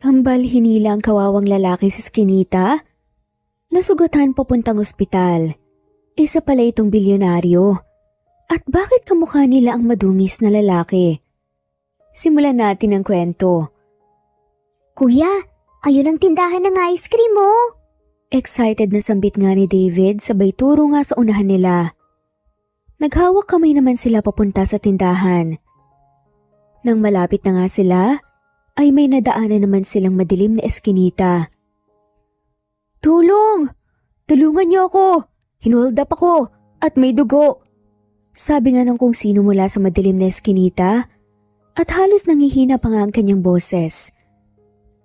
Hambal hinila ang kawawang lalaki si Skinita. Nasugatan papuntang ospital. Isa pala itong bilyonaryo. At bakit kamukha nila ang madungis na lalaki? Simulan natin ang kwento. Kuya, ayun ang tindahan ng ice cream mo. Excited na sambit nga ni David sabay turo nga sa unahan nila. Naghawak kamay naman sila papunta sa tindahan. Nang malapit na nga sila, ay may nadaanan naman silang madilim na eskinita. Tulong! Tulungan niyo ako! Hinuhold up ako! At may dugo! Sabi nga ng kung sino mula sa madilim na eskinita at halos nangihina pa nga ang kanyang boses.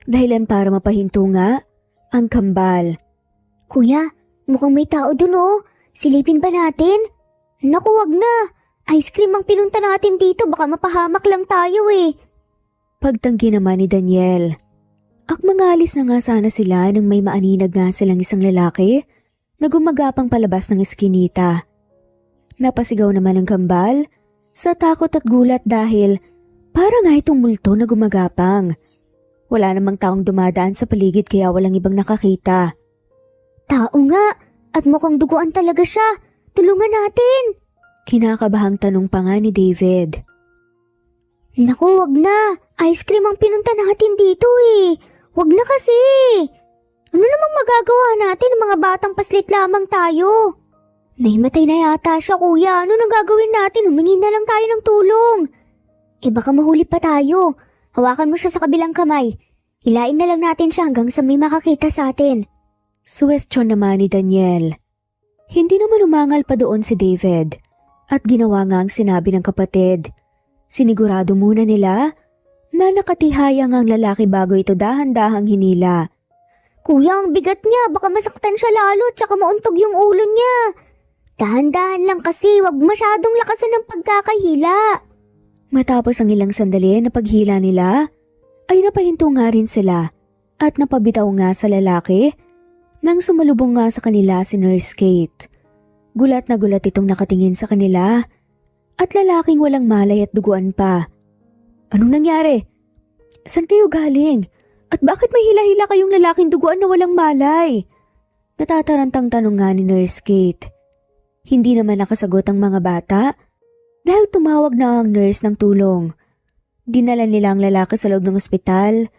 Dahilan para mapahinto nga ang kambal. Kuya, mukhang may tao dun oh. Silipin ba natin? Naku, wag na. Ice cream ang pinunta natin dito, baka mapahamak lang tayo eh. Pagtanggi naman ni Daniel. Akmangalis na nga sana sila nang may maaninag nga silang isang lalaki na gumagapang palabas ng eskinita. Napasigaw naman ang kambal sa takot at gulat dahil para nga itong multo na gumagapang. Wala namang taong dumadaan sa paligid kaya walang ibang nakakita. Tao nga, at mukhang duguan talaga siya. Tulungan natin. Kinakabahang tanong pa nga ni David. Naku, wag na. Ice cream ang pinunta natin dito eh. Wag na kasi. Ano namang magagawa natin ng mga batang paslit lamang tayo? Nahimatay na yata siya, kuya. Ano nang gagawin natin? Humingi na lang tayo ng tulong. Eh baka mahuli pa tayo. Hawakan mo siya sa kabilang kamay. Hilain na lang natin siya hanggang sa may makakita sa atin. Suwestyon naman ni Daniel. Hindi naman umangal pa doon si David at ginawa nga ang sinabi ng kapatid. Sinigurado muna nila na nakatihaya nga ang lalaki bago ito dahan-dahang hinila. Kuya, ang bigat niya. Baka masaktan siya lalo tsaka mauntog yung ulo niya. Dahan-dahan lang kasi, wag masyadong lakasan ng pagkakahila. Matapos ang ilang sandali na paghila nila, ay napahinto nga rin sila at napabitaw nga sa lalaki nang sumalubong nga sa kanila si Nurse Kate. Gulat na gulat itong nakatingin sa kanila at lalaking walang malay at duguan pa. Anong nangyari? Saan kayo galing? At bakit may hila-hila kayong lalaking duguan na walang malay? Natatarantang tanong nga ni Nurse Kate. Hindi naman nakasagot ang mga bata dahil tumawag na ang nurse ng tulong. Dinala nila ang lalaki sa loob ng ospital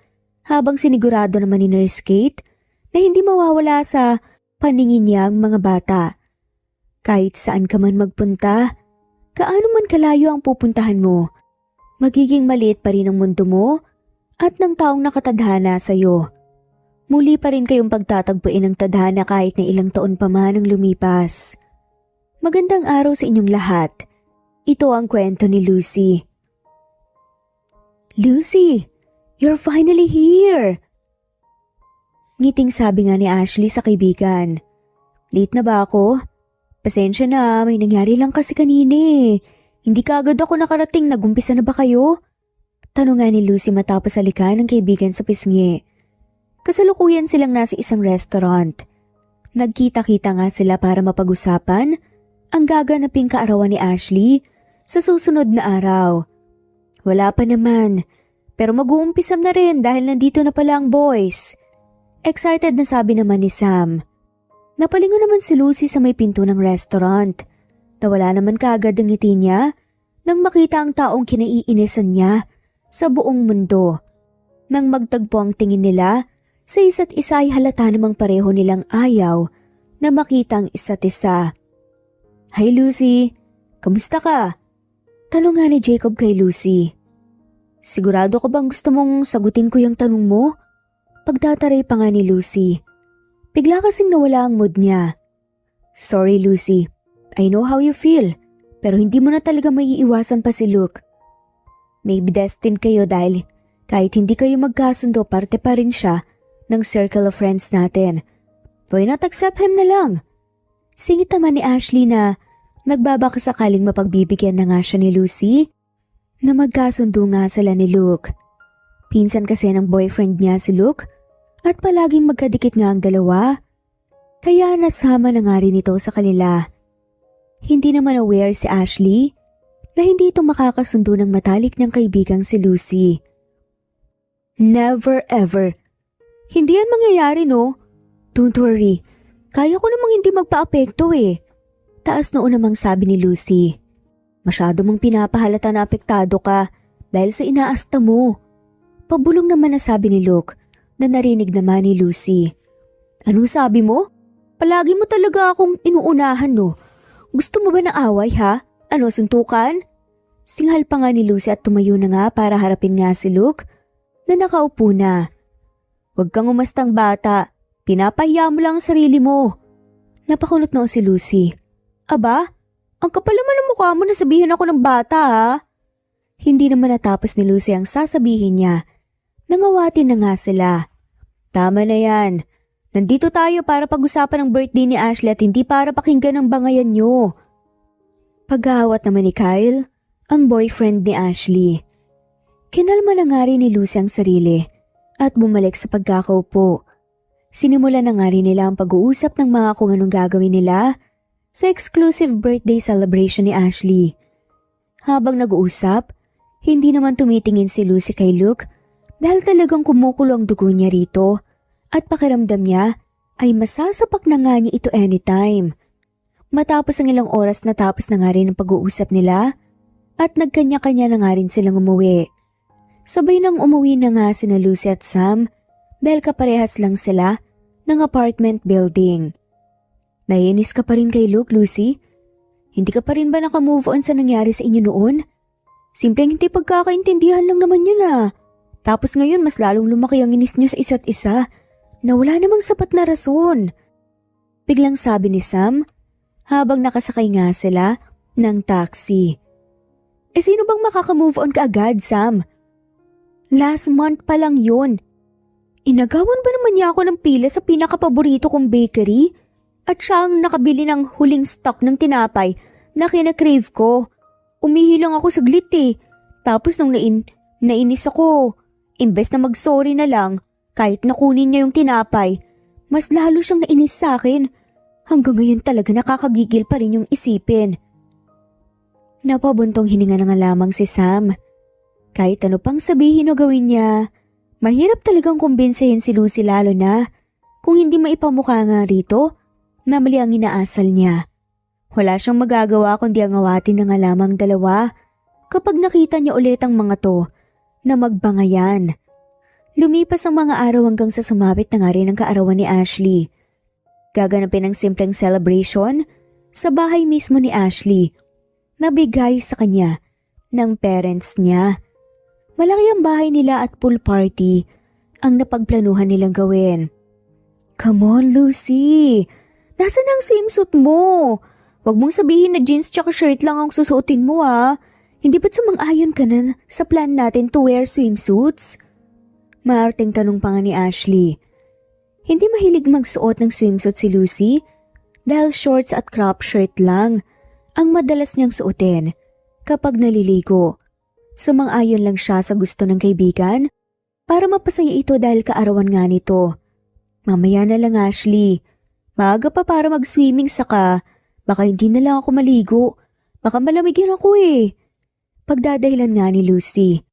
habang sinigurado naman ni Nurse Kate na hindi mawawala sa paningin niya ang mga bata. Kahit saan ka man magpunta, kaano man kalayo ang pupuntahan mo, magiging maliit pa rin ang mundo mo at ng taong nakatadhana sa iyo. Muli pa rin kayong pagtatagpuin ng tadhana kahit na ilang taon pa man ang lumipas. Magandang araw sa inyong lahat. Ito ang kwento ni Lucy. Lucy, you're finally here! Ngiting sabi nga ni Ashley sa kaibigan. Late na ba ako? Pasensya na, may nangyari lang kasi kanina eh. Hindi ka agad ako nakarating, nagumpisa na ba kayo? Tanong nga ni Lucy matapos halikan ng kaibigan sa pisngi. Kasalukuyan silang nasa isang restaurant. Nagkita-kita nga sila para mapag-usapan ang gaganaping kaarawan ni Ashley sa susunod na araw. Wala pa naman, pero mag-uumpisam na rin dahil nandito na pala ang boys. Excited na sabi naman ni Sam. Napalingon naman si Lucy sa may pinto ng restaurant. Nawala naman kaagad ang ngiti niya nang makita ang taong kinaiinisan niya sa buong mundo. Nang magtagpo ang tingin nila, sa isa't isa ay halata namang pareho nilang ayaw na makita ang isa't isa. Hi Lucy, kamusta ka? Tanong nga ni Jacob kay Lucy. Sigurado ka bang gusto mong sagutin ko yung tanong mo? Pagtataray pa nga ni Lucy. Bigla kasing nawala ang mood niya. Sorry Lucy, I know how you feel, pero hindi mo na talaga maiiwasan pa si Luke. Maybe destined kayo dahil kahit hindi kayo magkasundo parte pa rin siya ng circle of friends natin. Why not accept him na lang? Singit naman ni Ashley na nagbabaka sakaling mapagbibigyan na nga siya ni Lucy na magkasundo nga sila ni Luke. Pinsan kasi ng boyfriend niya si Luke at palaging magkadikit nga ang dalawa. Kaya nasama na nga rin ito sa kanila. Hindi naman aware si Ashley na hindi ito makakasundo ng matalik ng kaibigang si Lucy. Never ever. Hindi yan mangyayari, no? Don't worry. Kaya ko namang hindi magpa-apekto eh. Taas noon namang sabi ni Lucy. Masyado mong pinapahalata na apektado ka dahil sa inaasta mo. Pabulong naman na sabi ni Luke na narinig naman ni Lucy. Anong sabi mo? Palagi mo talaga akong inuunahan, no? Gusto mo ba ng away, ha? Ano, suntukan? Singhal pa nga ni Lucy at tumayo na nga para harapin nga si Luke na nakaupo na. Huwag kang umastang bata. Pinapahiya mo lang ang sarili mo. Napakunot noon si Lucy. Aba, ang kapal naman ng mukha mo na sabihin ako ng bata, ha? Hindi naman natapos ni Lucy ang sasabihin niya. Nangawatin na nga sila. Tama na yan. Nandito tayo para pag-usapan ang birthday ni Ashley at hindi para pakinggan ang bangayan niyo. Paghahawat naman ni Kyle, ang boyfriend ni Ashley. Kinalma na nga rin ni Lucy ang sarili at bumalik sa pagkakaupo. Sinimulan na nga rin nila ang pag-uusap ng mga kung anong gagawin nila sa exclusive birthday celebration ni Ashley. Habang nag-uusap, hindi naman tumitingin si Lucy kay Luke dahil talagang kumukulo ang dugo niya rito at pakiramdam niya ay masasapak na nga niya ito anytime. Matapos ang ilang oras natapos na nga rin ang pag-uusap nila at nagkanya-kanya na nga rin silang umuwi. Sabay nang umuwi na nga sina Lucy at Sam dahil kaparehas lang sila ng apartment building. Naiinis ka pa rin kay Luke, Lucy? Hindi ka pa rin ba nakamove on sa nangyari sa inyo noon? Simpleng hindi pagkakaintindihan lang naman yun ah. Tapos ngayon mas lalong lumaki ang inis niyo sa isa't isa na wala namang sapat na rason. Biglang sabi ni Sam habang nakasakay nga sila ng taxi. Sino bang makakamove on ka agad, Sam? Last month pa lang yun. Inagawan ba naman niya ako ng pila sa pinakapaborito kong bakery? At siya ang nakabili ng huling stock ng tinapay na kinakrave ko. Umihi lang ako saglit eh. Tapos nung nainis ako, imbes na mag-sorry na lang, kahit nakunin niya yung tinapay, mas lalo siyang nainis sa akin. Hanggang ngayon talaga nakakagigil pa rin yung isipin. Napabuntong hininga na nga lamang si Sam. Kahit ano pang sabihin o gawin niya, mahirap talagang kumbinsihin si Lucy lalo na kung hindi maipamukha nga rito na mali ang inaasal niya. Wala siyang magagawa kundi ang awatin na nga lamang dalawa kapag nakita niya ulit ang mga to na magbangayan. Lumipas ang mga araw hanggang sa sumapit na nga rin ang kaarawan ni Ashley. Gaganapin ang simpleng celebration sa bahay mismo ni Ashley na bigay sa kanya ng parents niya. Malaki ang bahay nila at pool party ang napagplanuhan nilang gawin. Come on, Lucy! Nasaan ang swimsuit mo? Huwag mong sabihin na jeans tsaka shirt lang ang susuotin mo ah. Hindi ba't sumang-ayon ka na sa plan natin to wear swimsuits? Maarting tanong pa nga ni Ashley. Hindi mahilig magsuot ng swimsuit si Lucy dahil shorts at crop shirt lang ang madalas niyang suotin kapag naliligo. Sumang-ayon lang siya sa gusto ng kaibigan para mapasaya ito dahil kaarawan nga nito. Mamaya na lang, Ashley. Maaga pa para mag-swimming saka baka hindi na lang ako maligo. Baka malamigan ako eh. Pagdadahilan nga ni Lucy.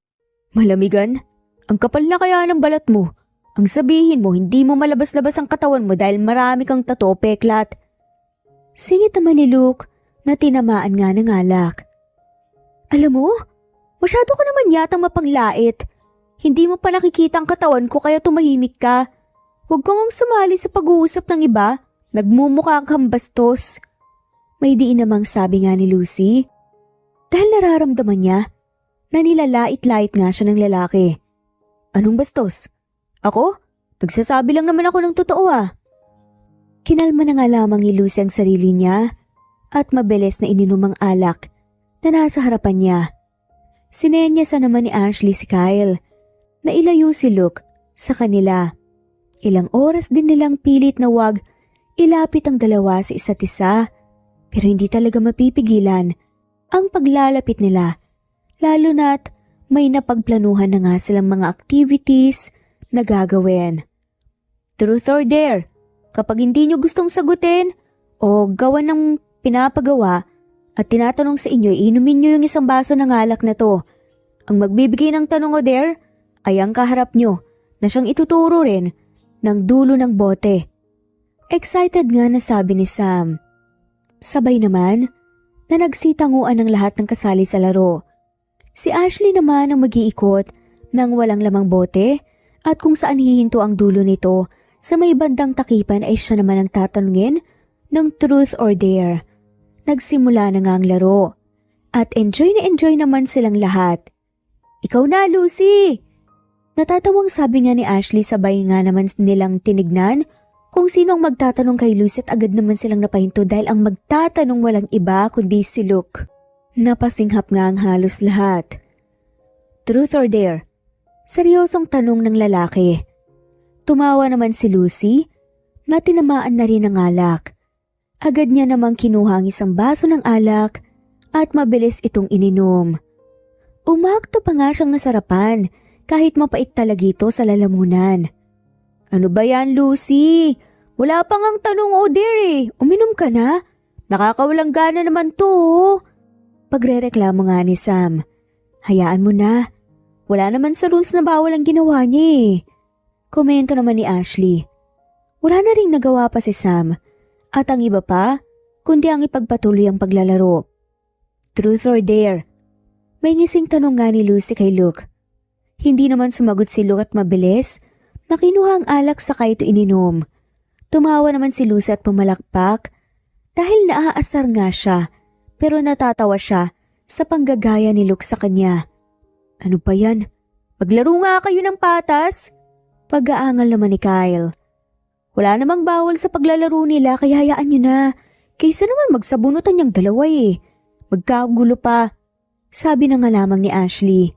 Malamigan? Ang kapal na kaya ng balat mo. Ang sabihin mo hindi mo malabas-labas ang katawan mo dahil marami kang tato, peklat. Singit naman ni Luke na tinamaan nga ng alak. Alam mo, masyado ka naman yatang mapanglait. Hindi mo pa nakikita ang katawan ko kaya tumahimik ka. Huwag kang sumali sa pag-uusap ng iba. Nagmumukha kang bastos. May diin namang sabi nga ni Lucy. Dahil nararamdaman niya na nilalait-lait nga siya ng lalaki. Anong bastos? Ako? Nagsasabi lang naman ako ng totoo ah. Kinalma na nga lamang ni Lucy ang sarili niya at mabilis na ininom ang alak na nasa harapan niya. Sinenyasa naman ni Ashley si Kyle na ilayo si Luke sa kanila. Ilang oras din nilang pilit na wag ilapit ang dalawa sa isa't isa pero hindi talaga mapipigilan ang paglalapit nila lalo na't may napagplanuhan na nga silang mga activities na gagawin. Truth or dare, kapag hindi nyo gustong sagutin o gawan ng pinapagawa at tinatanong sa inyo, inumin nyo yung isang baso ng alak na to. Ang magbibigay ng tanong o dare ay ang kaharap nyo na siyang ituturo rin ng dulo ng bote. Excited nga na sabi ni Sam. Sabay naman na nagsitanguan ng lahat ng kasali sa laro. Si Ashley naman ang mag-iikot ng walang lamang bote at kung saan hihinto ang dulo nito sa may bandang takipan ay siya naman ang tatanungin ng truth or dare. Nagsimula na nga ang laro at enjoy naman silang lahat. Ikaw na, Lucy! Natatawang sabi nga ni Ashley sabay nga naman nilang tinignan kung sino ang magtatanong kay Lucy at agad naman silang napahinto dahil ang magtatanong walang iba kundi si Luke. Napasinghap nga ang halos lahat. Truth or dare? Seryosong tanong ng lalaki. Tumawa naman si Lucy na tinamaan na rin ng alak. Agad niya namang kinuha ang isang baso ng alak at mabilis itong ininom. Umakto pa nga siyang nasarapan kahit mapait talaga ito sa lalamunan. Ano ba yan, Lucy? Wala pang ang tanong o dare. Uminom ka na? Nakakawalang gana naman to. Pagrereklamo nga ni Sam. Hayaan mo na. Wala naman sa rules na bawal ang ginawa niya eh. Komento naman ni Ashley. Wala na ring nagawa pa si Sam. At ang iba pa, kundi ang ipagpatuloy ang paglalaro. Truth or dare? May ngising tanong nga ni Lucy kay Luke. Hindi naman sumagot si Luke at mabilis na kinuha ang alak saka ito ininom. Tumawa naman si Lucy at pumalakpak dahil naaasar nga siya pero natatawa siya sa panggagaya ni Luke sa kanya. Ano ba yan? Maglaro nga kayo ng patas? Pag-aangal naman ni Kyle. Wala namang bawal sa paglalaro nila kaya hayaan nyo na. Kaysa naman magsabunutan niyang dalawa eh. Magkagulo pa. Sabi na nga lamang ni Ashley.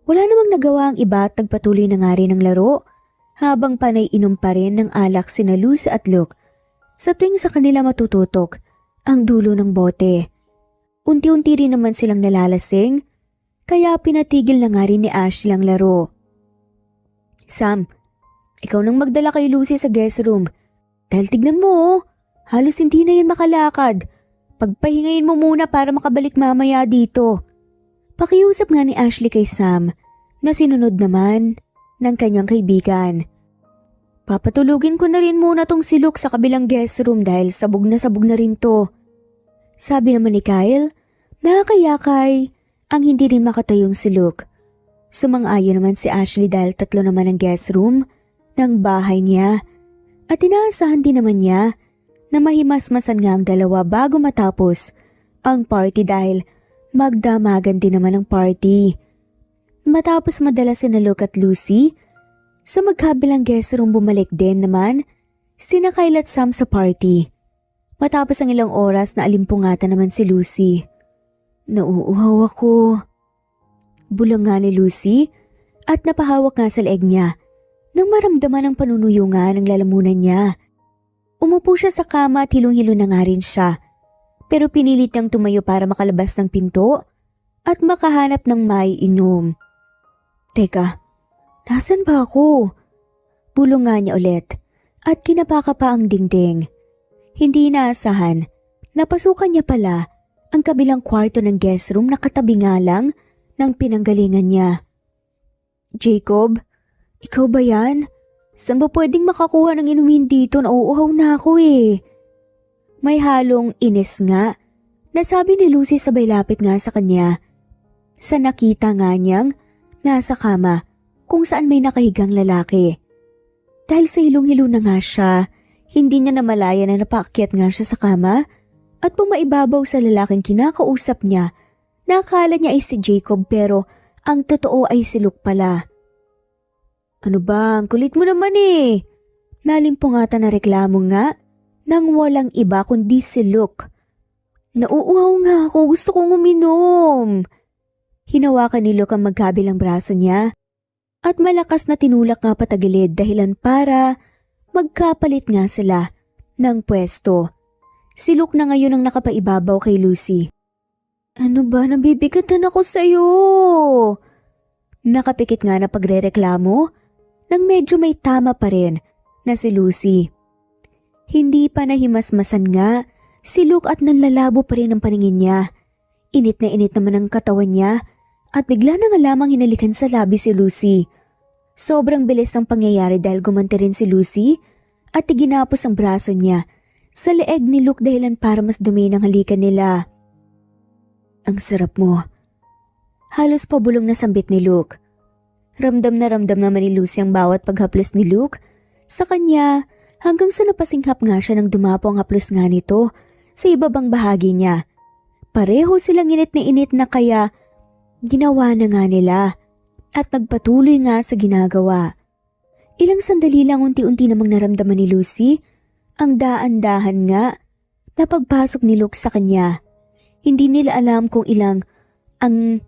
Wala namang nagawa ang iba at nagpatuloy na nga rin ang laro habang panay inom pa rin ng alak sina Lucy at Luke sa tuwing sa kanila matututok ang dulo ng bote. Unti-unti rin naman silang nalalasing kaya pinatigil na nga rin ni Ashley ang laro. Sam, ikaw nang magdala kay Lucy sa guest room dahil tignan mo halos hindi na yan makalakad. Pagpahingayin mo muna para makabalik mamaya dito. Pakiusap nga ni Ashley kay Sam na sinunod naman ng kanyang kaibigan. Papatulugin ko na rin muna tong si Luke sa kabilang guest room dahil sabog na rin to. Sabi naman ni Kyle na kayakay ang hindi rin makatayong si Luke. Sumang-ayon naman si Ashley dahil 3 naman ang guest room ng bahay niya at inaasahan din naman niya na mahimasmasan nga ang dalawa bago matapos ang party dahil magdamagan din naman ang party. Matapos madala sina Luke at Lucy, sa magkabilang guest room bumalik din naman sina Kyle at Sam sa party. Matapos ang ilang oras na alimpungatan naman si Lucy. Nauuhaw ako. Bulong nga ni Lucy at napahawak nga sa leeg niya nang maramdaman ang panunuyungan ng lalamunan niya. Umupo siya sa kama at hilong-hilo na nga rin siya. Pero pinilit niyang tumayo para makalabas ng pinto at makahanap ng may inom. Teka, nasan ba ako? Bulong nga niya ulit at kinapaka pa ang dingding. Hindi inaasahan, napasukan niya pala ang kabilang kwarto ng guest room na katabi nga lang ng pinanggalingan niya. Jacob, ikaw ba yan? Saan ba pwedeng makakuha ng inumin dito? Nauuhaw na ako eh. May halong inis nga na sabi ni Lucy sabay lapit nga sa kanya. Sa nakita nga niyang nasa kama kung saan may nakahigang lalaki. Dahil sa hilong-hilo na nga siya, hindi niya namalaya na napaakyat nga siya sa kama at pumaibabaw sa lalaking kinakausap niya na akala niya ay si Jacob pero ang totoo ay si Luke pala. Ano ba, ang kulit mo naman eh. Nalimpungatan na reklamo nga nang walang iba kundi si Luke. Nauuhaw nga ako, gusto kong uminom. Hinawakan ni Luke ang magkabilang braso niya at malakas na tinulak nga patagilid dahilan para magkapalit nga sila ng pwesto. Si Luke na ngayon ang nakapaibabaw kay Lucy. Ano ba, nabibigatan ako sa'yo? Nakapikit nga na pagrereklamo nang medyo may tama pa rin na si Lucy. Hindi pa nahimasmasan nga si Luke at nanlalabo pa rin ang paningin niya. Init na init naman ang katawan niya at bigla na nga lamang hinalikan sa labi si Lucy Sobrang bilis ng pangyayari dahil gumanti rin si Lucy at iginapos ang braso niya sa leeg ni Luke dahilan para mas dumi ng halikan nila. Ang sarap mo. Halos pabulong na sambit ni Luke. Ramdam naman ni Lucy ang bawat paghaplos ni Luke sa kanya hanggang sa napasinghap nga siya nang dumapo ang haplos nga nito sa ibabang bahagi niya. Pareho silang init na kaya ginawa na nga nila at nagpatuloy nga sa ginagawa. Ilang sandali lang unti-unti namang naramdaman ni Lucy ang daan-dahan nga na pagpasok ni Luke sa kanya. Hindi nila alam kung ilang ang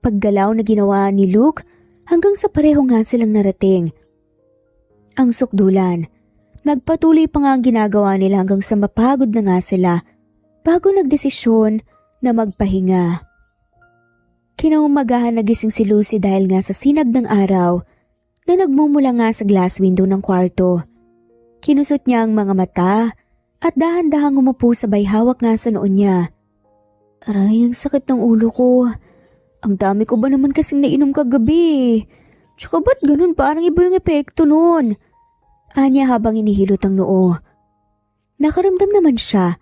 paggalaw na ginawa ni Luke hanggang sa pareho nga silang narating. Ang sukdulan, nagpatuloy pa nga ang ginagawa nila hanggang sa mapagod na nga sila bago nagdesisyon na magpahinga. Kinaumagahan nagising si Lucy dahil nga sa sinag ng araw na nagmumula nga sa glass window ng kwarto. Kinusot niya ang mga mata at dahan-dahang umupo sabay hawak nga sa noon niya. Aray, ang sakit ng ulo ko. Ang dami ko ba naman kasing nainom kagabi? Tsaka ba't ganun, parang iba yung epekto nun? Anya habang inihilot ang noo. Nakaramdam naman siya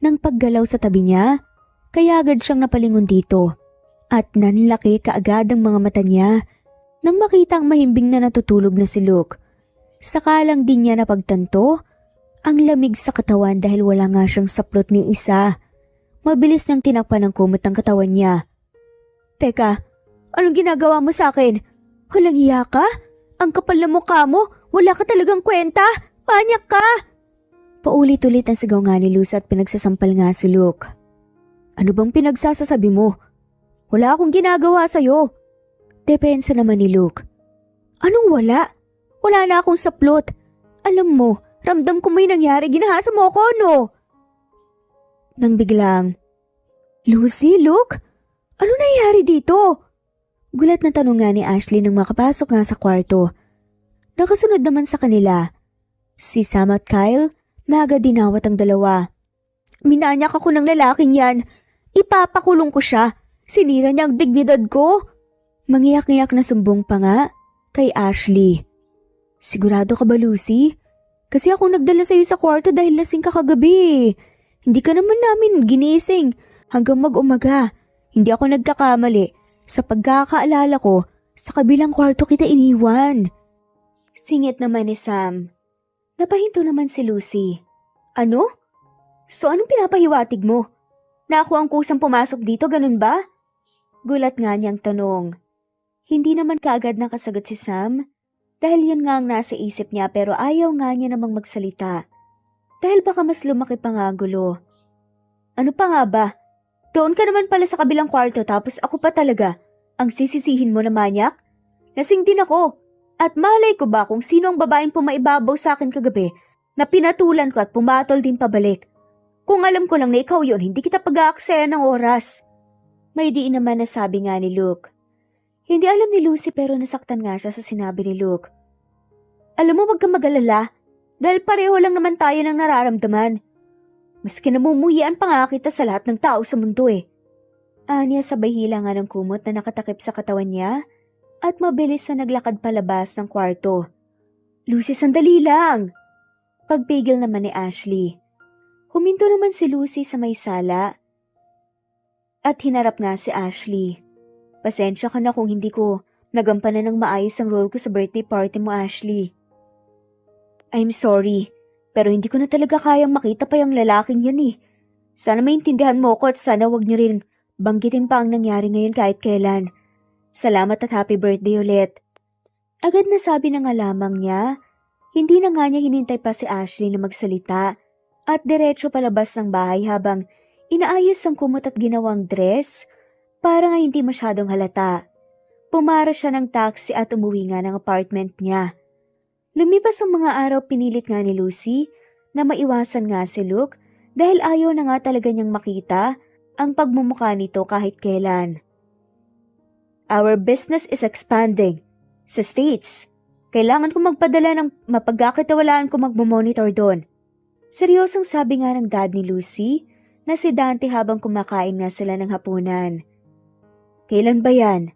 ng paggalaw sa tabi niya, kaya agad siyang napalingon dito. At nanlaki kaagad ang mga mata niya nang makita ang mahimbing na natutulog na si Luke. Sakalang din niya napagtanto ang lamig sa katawan dahil wala nga siyang saplot ni isa. Mabilis niyang tinakpan ng kumot ang katawan niya. Teka, anong ginagawa mo sa akin? Walang iya ka? Ang kapal na mukha mo, wala ka talagang kwenta? Manyak ka! Paulit-ulit ang sigaw nga ni Lucy at pinagsasampal nga si Luke. Ano bang pinagsasasabi mo? Wala akong ginagawa sa'yo. Depensa naman ni Luke. Anong wala? Wala na akong saplot. Alam mo, ramdam ko may nangyari, ginahasa mo ako, no? Nang biglang, Lucy, Luke? Ano nangyari dito? Gulat na tanong nga ni Ashley nang makapasok nga sa kwarto. Nakasunod naman sa kanila. Si Sam at Kyle, maaga dinawat ang dalawa. Minanyak ako ng lalaking yan. Ipapakulong ko siya. Sinira niya ang dignidad ko. Mangiyak-ngiyak na sumbong pa nga kay Ashley. Sigurado ka ba, Lucy? Kasi ako nagdala sa'yo sa kwarto dahil lasing ka kagabi. Hindi ka naman namin ginising hanggang mag-umaga. Hindi ako nagkakamali. Sa pagkakaalala ko, sa kabilang kwarto kita iniwan. Singit naman ni Sam. Napahinto naman si Lucy. Ano? So anong pinapahiwatig mo? Na ako ang kusang pumasok dito, ganun ba? Gulat nga niyang tanong. Hindi naman kaagad nakasagot si Sam dahil yun nga ang nasa isip niya pero ayaw nga niya namang magsalita. Dahil baka mas lumaki pa nga ang gulo. Ano pa nga ba? Doon ka naman pala sa kabilang kwarto tapos ako pa talaga ang sisisihin mo na manyak? Lasing din ako at malay ko ba kung sino ang babaeng pumaibabaw sa akin kagabi na pinatulan ko at pumatol din pabalik. Kung alam ko lang na ikaw yun, hindi kita pag-aaksaya ng oras. May diin naman na sabi nga ni Luke. Hindi alam ni Lucy pero nasaktan nga siya sa sinabi ni Luke. Alam mo, wag kang mag-alala dahil pareho lang naman tayo ng nararamdaman. Mas kinamumuhian pa nga kita sa lahat ng tao sa mundo eh. Anya sabay hila nga ng kumot na nakatakip sa katawan niya at mabilis na naglakad palabas ng kwarto. Lucy, sandali lang! Pagpigil naman ni Ashley. Huminto naman si Lucy sa may sala at hinarap nga si Ashley. Pasensya ka na kung hindi ko nagampanan ng maayos ang role ko sa birthday party mo, Ashley. I'm sorry, pero hindi ko na talaga kayang makita pa yung lalaking yan eh. Sana maintindihan mo ko at sana wag niyo rin banggitin pa ang nangyari ngayon kahit kailan. Salamat at happy birthday ulit. Agad na sabi na nga lamang niya. Hindi na nga niya hinintay pa si Ashley na magsalita at diretso palabas ng bahay habang inaayos ang kumot at ginawang dress para nga hindi masyadong halata. Pumara siya ng taxi at umuwi nga ng apartment niya. Lumipas ang mga araw, pinilit nga ni Lucy na maiwasan nga si Luke dahil ayaw na nga talaga niyang makita ang pagmumukha nito kahit kailan. Our business is expanding sa States. Kailangan ko magpadala ng mapagkakatiwalaan ko magmamonitor doon. Seryosong sabi nga ng dad ni Lucy na si Dante habang kumakain nga sila ng hapunan. Kailan ba yan?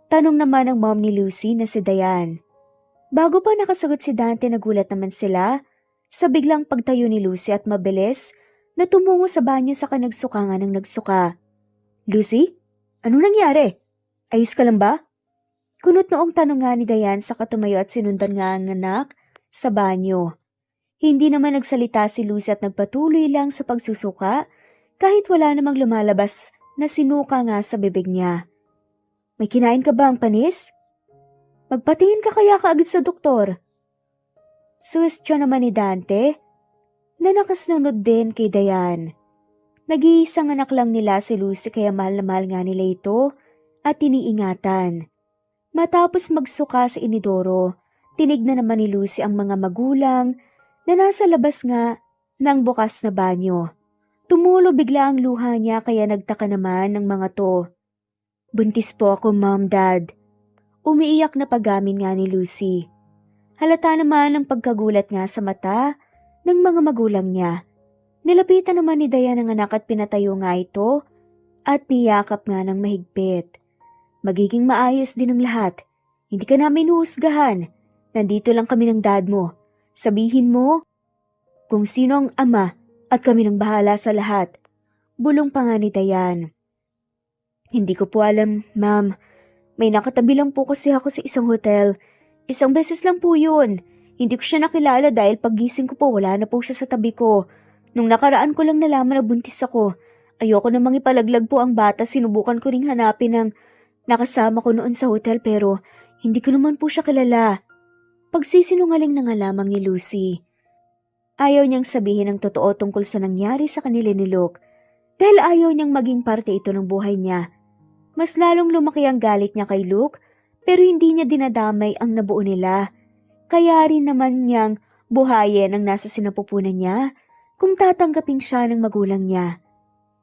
Tanong naman ng mom ni Lucy na si Diane. Bago pa nakasagot si Dante, nagulat naman sila sa biglang pagtayo ni Lucy at mabilis na tumungo sa banyo saka nagsuka nga ng nagsuka. Lucy? Anong nangyari? Ayos ka lang ba? Kunot noong tanong nga ni Dayan saka tumayo at sinundan nga ang anak sa banyo. Hindi naman nagsalita si Lucy at nagpatuloy lang sa pagsusuka kahit wala namang lumalabas na sinuka nga sa bibig niya. May kinain ka ba ang panis? Magpatingin ka kaya kaagad sa doktor. Suwestyon naman ni Dante na nakasunod din kay Dayan. Nag-iisang anak lang nila si Lucy kaya mahal na mahal nga nila ito at iniingatan. Matapos magsuka sa inidoro, tinignan naman ni Lucy ang mga magulang na nasa labas nga ng bukas na banyo. Tumulo bigla ang luha niya kaya nagtaka naman ng mga to. Buntis po ako, Mom, Dad. Umiiyak na pagamin nga ni Lucy. Halata naman ang pagkagulat nga sa mata ng mga magulang niya. Nilapitan naman ni Dayan ang anak at pinatayo nga ito at niyakap nga ng mahigpit. Magiging maayos din ang lahat. Hindi ka namin huhusgahan. Nandito lang kami ng dad mo. Sabihin mo kung sino ang ama at kami nang bahala sa lahat. Bulong pa nga ni Dayan. Hindi ko po alam, Ma'am. May nakatabi lang po kasi ako sa isang hotel. Isang beses lang po yun. Hindi ko siya nakilala dahil paggising ko po wala na po siya sa tabi ko. Nung nakaraan ko lang nalaman na buntis ako. Ayoko namang ipalaglag po ang bata. Sinubukan ko ring hanapin ang nakasama ko noon sa hotel pero hindi ko naman po siya kilala. Pagsisinungaling na nga lamang ni Lucy. Ayaw niyang sabihin ang totoo tungkol sa nangyari sa kanila ni Luke dahil ayaw niyang maging parte ito ng buhay niya. Mas lalong lumaki ang galit niya kay Luke pero hindi niya dinadamay ang nabuo nila. Kaya rin naman niyang buhayin ang nasa sinapupunan niya kung tatanggapin siya ng magulang niya.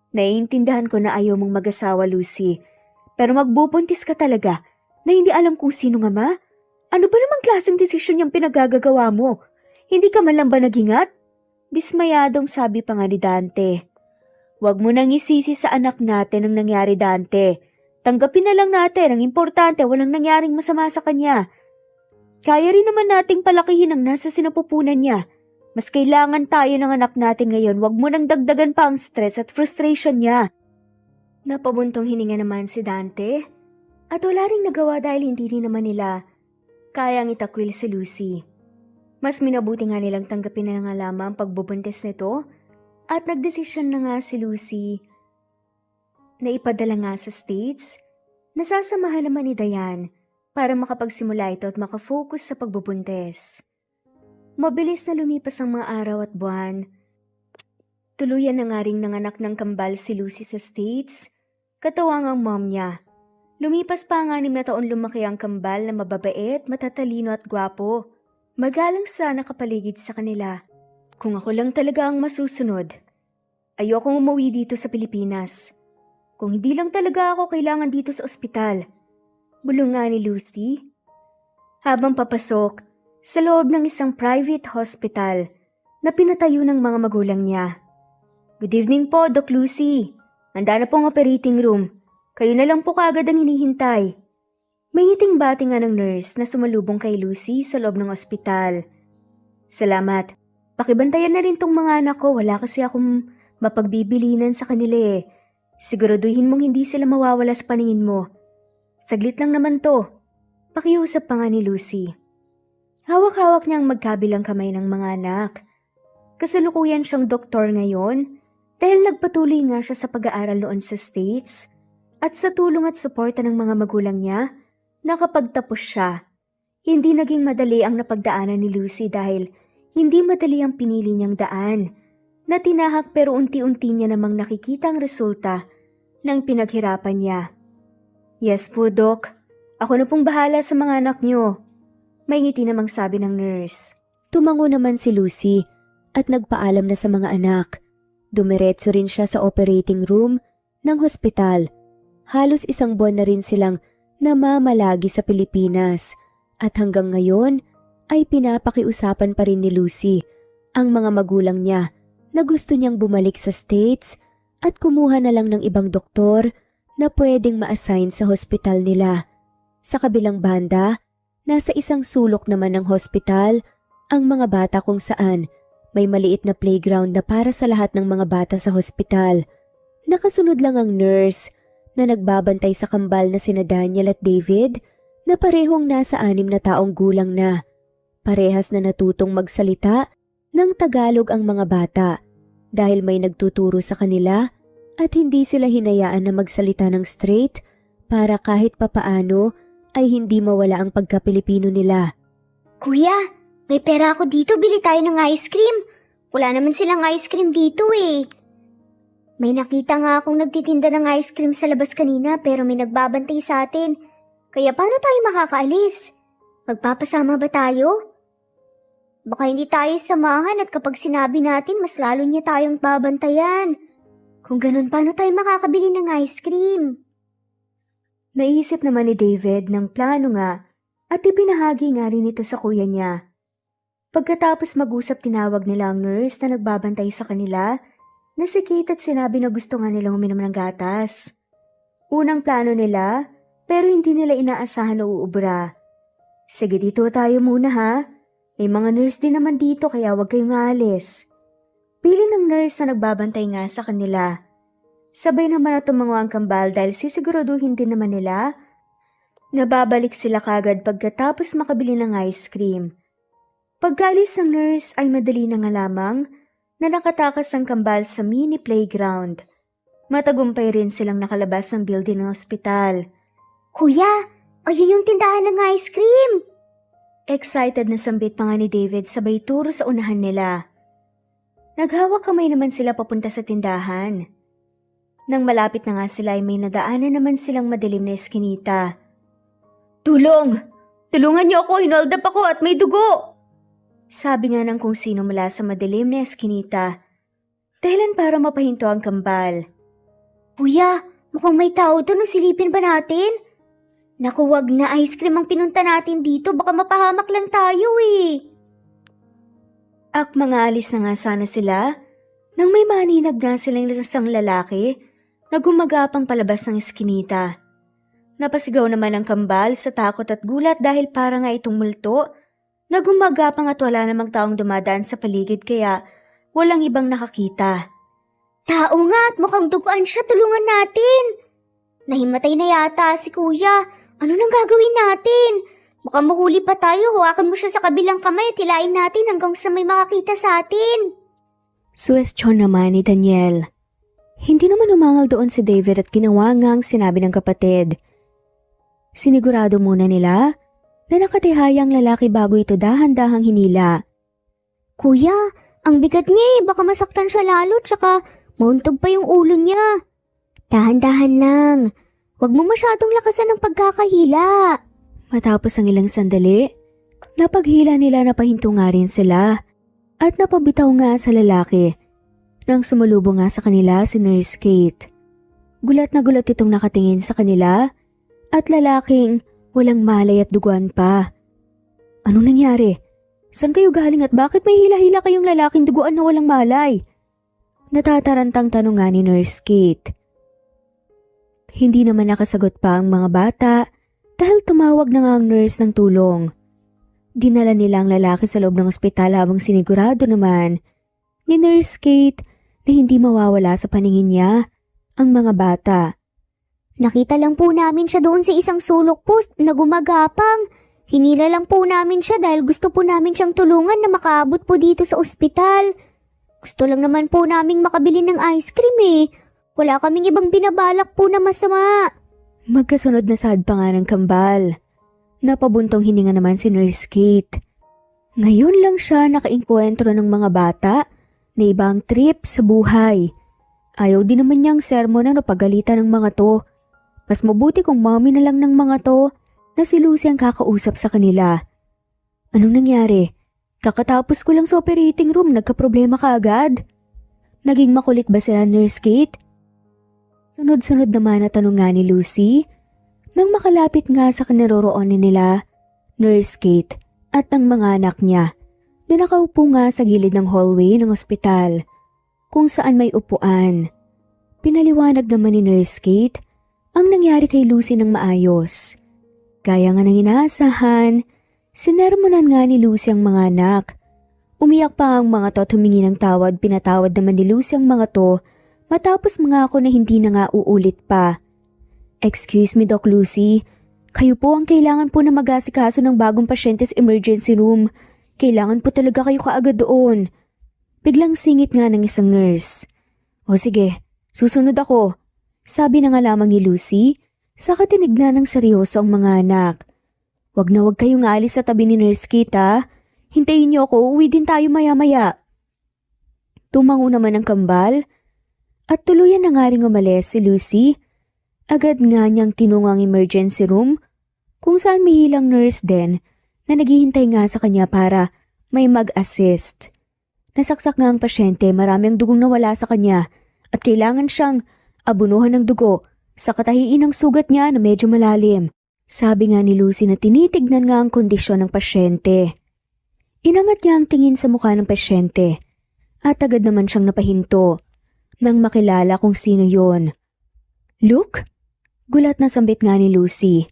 Naiintindihan ko na ayaw mong mag-asawa, Lucy. Pero magbubuntis ka talaga na hindi alam kung sino nga ma? Ano ba namang klaseng desisyon yung pinagagagawa mo? Hindi ka man lang ba naghingat? Dismayadong sabi pa nga ni Dante. Huwag mo nang isisi sa anak natin ang nangyari, Dante. Tanggapin na lang natin, ang importante walang nangyaring masama sa kanya. Kaya rin naman nating palakihin ang nasa sinapupunan niya. Mas kailangan tayo ng anak natin ngayon, huwag mo nang dagdagan pa ang stress at frustration niya. Napabuntong hininga naman si Dante at wala ring nagawa dahil hindi rin naman nila kayang itakwil si Lucy. Mas minabuti nga nilang tanggapin na nga lamang ang pagbubuntis nito at nagdesisyon na nga si Lucy na ipadala nga sa States. Nasasamahan naman ni Dayan para makapagsimula ito at makafocus sa pagbubuntis. Mabilis na lumipas ang mga araw at buwan. Tuluyan na nga ring nanganak ng kambal si Lucy sa States, katawang ang mom niya. Lumipas pa ang 6 na taon lumaki ang kambal na mababait, matatalino at gwapo. Magalang sa nakapaligid sa kanila. Kung ako lang talaga ang masusunod, ayokong umuwi dito sa Pilipinas. Kung hindi lang talaga ako kailangan dito sa ospital. Bulong nga ni Lucy. Habang papasok sa loob ng isang private hospital na pinatayo ng mga magulang niya. Good evening po, Doc Lucy. Handa na pong operating room. Kayo na lang po kaagad ang hinihintay. May ngiting bati nga ng nurse na sumalubong kay Lucy sa loob ng ospital. Salamat. Pakibantayan na rin tong mga anak ko. Wala kasi akong mapagbibilinan sa kanila eh. Siguraduhin mong hindi sila mawawala sa paningin mo. Saglit lang naman to. Pakiusap pa nga ni Lucy. Hawak-hawak niyang magkabilang kamay ng mga anak. Kasalukuyan siyang doktor ngayon dahil nagpatuloy nga siya sa pag-aaral noon sa States at sa tulong at suporta ng mga magulang niya, nakapagtapos siya. Hindi naging madali ang napagdaanan ni Lucy dahil hindi madali ang pinili niyang daan na tinahak pero unti-unti niya namang nakikita ang resulta ng pinaghirapan niya. Yes po, Doc. Ako na pong bahala sa mga anak niyo. May ngiti namang sabi ng nurse. Tumango naman si Lucy at nagpaalam na sa mga anak. Dumiretso rin siya sa operating room ng hospital. Halos 1 buwan na rin silang namamalagi sa Pilipinas at hanggang ngayon ay pinapakiusapan pa rin ni Lucy ang mga magulang niya na gusto niyang bumalik sa States at kumuha na lang ng ibang doktor na pwedeng ma-assign sa hospital nila. Sa kabilang banda, Nasa isang sulok naman ng hospital ang mga bata kung saan may maliit na playground na para sa lahat ng mga bata sa hospital. Nakasunod lang ang nurse na nagbabantay sa kambal na sina Daniel at David na parehong nasa 6 na taong gulang na. Parehas na natutong magsalita ng Tagalog ang mga bata dahil may nagtuturo sa kanila at hindi sila hinayaan na magsalita ng straight para kahit papaano ay hindi mawala ang pagka-Pilipino nila. Kuya, may pera ako dito, bili tayo ng ice cream. Wala naman silang ice cream dito eh. May nakita nga akong nagtitinda ng ice cream sa labas kanina pero may nagbabantay sa atin. Kaya paano tayo makakaalis? Magpapasama ba tayo? Baka hindi tayo samahan at kapag sinabi natin mas lalo niya tayong babantayan. Kung ganun, paano tayo makakabili ng ice cream? Naisip naman ni David ng plano nga at ipinahagi nga rin ito sa kuya niya. Pagkatapos mag-usap, tinawag nila ang nurse na nagbabantay sa kanila na si Kate at sinabi na gusto nga nilang uminom ng gatas. Unang plano nila pero hindi nila inaasahan na uubra. Sige, dito tayo muna ha. May mga nurse din naman dito kaya huwag kayong aalis. Pili ng nurse na nagbabantay nga sa kanila. Sabay naman na tumango ang kambal dahil sisiguraduhin din naman nila na babalik sila kagad pagkatapos makabili ng ice cream. Pagkalis ng nurse ay madali na nga lamang na nakatakas ang kambal sa mini playground. Matagumpay rin silang nakalabas ng building ng ospital. Kuya, ayun yung tindahan ng ice cream. Excited na sambit pa nga ni David sabay turo sa unahan nila. Naghawak kamay naman sila papunta sa tindahan. Nang malapit na nga sila ay may nadaanan naman silang madilim na eskinita. Tulong! Tulungan niyo ako! Hinold up ako at may dugo! Sabi nga ng kung sino mula sa madilim na eskinita. Dahilan para mapahinto ang kambal. Kuya, mukhang may tao doon. Silipin ba natin? Naku, wag na, ice cream ang pinunta natin dito. Baka mapahamak lang tayo eh. Mga alis na nga sana sila nang may maninag nga silang isang lalaki na gumagapang palabas ng eskinita. Napasigaw naman ang kambal sa takot at gulat dahil para nga itong multo na gumagapang at wala namang taong dumadaan sa paligid kaya walang ibang nakakita. Tao nga at mukhang duguan siya, tulungan natin. Nahimatay na yata si kuya. Ano nang gagawin natin? Baka mahuli pa tayo, hawakan mo siya sa kabilang kamay at hilain natin hanggang sa may makakita sa atin. Suwestyon naman ni Daniel. Hindi naman umangal doon si David at ginawa nga ang sinabi ng kapatid. Sinigurado muna nila na nakatihaya ang lalaki bago ito dahan-dahang hinila. Kuya, ang bigat niya eh, baka masaktan siya lalo tsaka mauntog pa yung ulo niya. Dahan-dahan lang, huwag mo masyadong lakasan ng pagkakahila. Matapos ang ilang sandali, napaghila nila na pahinto nga rin sila at napabitaw nga sa lalaki. Nang sumulubong nga sa kanila si Nurse Kate. Gulat na gulat itong nakatingin sa kanila at lalaking walang malay at duguan pa. Anong nangyari? Saan kayo galing at bakit may hila-hila kayong lalaking duguan na walang malay? Natatarantang tanong nga ni Nurse Kate. Hindi naman nakasagot pa ang mga bata dahil tumawag na nga ang nurse ng tulong. Dinala nila ang lalaki sa loob ng ospital habang sinigurado naman ni Nurse Kate na hindi mawawala sa paningin niya ang mga bata. Nakita lang po namin siya doon sa isang sulok post na gumagapang. Hinila lang po namin siya dahil gusto po namin siyang tulungan na makaabot po dito sa ospital. Gusto lang naman po naming makabili ng ice cream eh. Wala kaming ibang binabalak po na masama. Magkasunod na sad pa nga ng kambal. Napabuntong hininga naman si Nurse Kate. Ngayon lang siya nakainkwentro ng mga bata na ibang trip sa buhay. Ayaw din naman niyang sermonan o pagalitan ng mga to. Mas mabuti kung mami na lang ng mga to na si Lucy ang kakausap sa kanila. Anong nangyari? Kakatapos ko lang sa operating room, nagka-problema ka agad? Naging makulit ba sila, Nurse Kate? Sunod-sunod naman na tanong nga ni Lucy nang makalapit nga sa kanaroroonan nila, Nurse Kate at ang mga anak niya na nakaupo nga sa gilid ng hallway ng ospital kung saan may upuan. Pinaliwanag naman ni Nurse Kate ang nangyari kay Lucy ng maayos. Gaya nga ng inaasahan, Sinermonan nga ni Lucy ang mga anak. Umiyak pa ang mga to at humingi ng tawad. Pinatawad naman ni Lucy ang mga to matapos mga ako na hindi na nga uulit pa. Excuse me, Doc Lucy. Kayo po ang kailangan po na mag-asikaso ng bagong pasyente sa emergency room. Kailangan po talaga kayo kaagad doon. Biglang singit nga ng isang nurse. O sige, susunod ako. Sabi na nga lamang ni Lucy, saka tinignan ng seryoso ang mga anak. Wag na wag kayong aalis sa tabi ni Nurse Kate ha. Hintayin niyo ako, uwi din tayo maya-maya. Tumango naman ang kambal at tuluyan na nga ring umalis si Lucy. Agad nga niyang tinungang emergency room kung saan may ilang nurse din na naghihintay nga sa kanya para may mag-assist. Nasaksak nga ang pasyente, marami ang dugong nawala sa kanya at kailangan siyang abunuhan ng dugo sa katahiin ng sugat niya na medyo malalim. Sabi nga ni Lucy na tinitignan nga ang kondisyon ng pasyente. Inangat niya ang tingin sa mukha ng pasyente at agad naman siyang napahinto nang makilala kung sino yon. Luke? Gulat na sambit nga ni Lucy.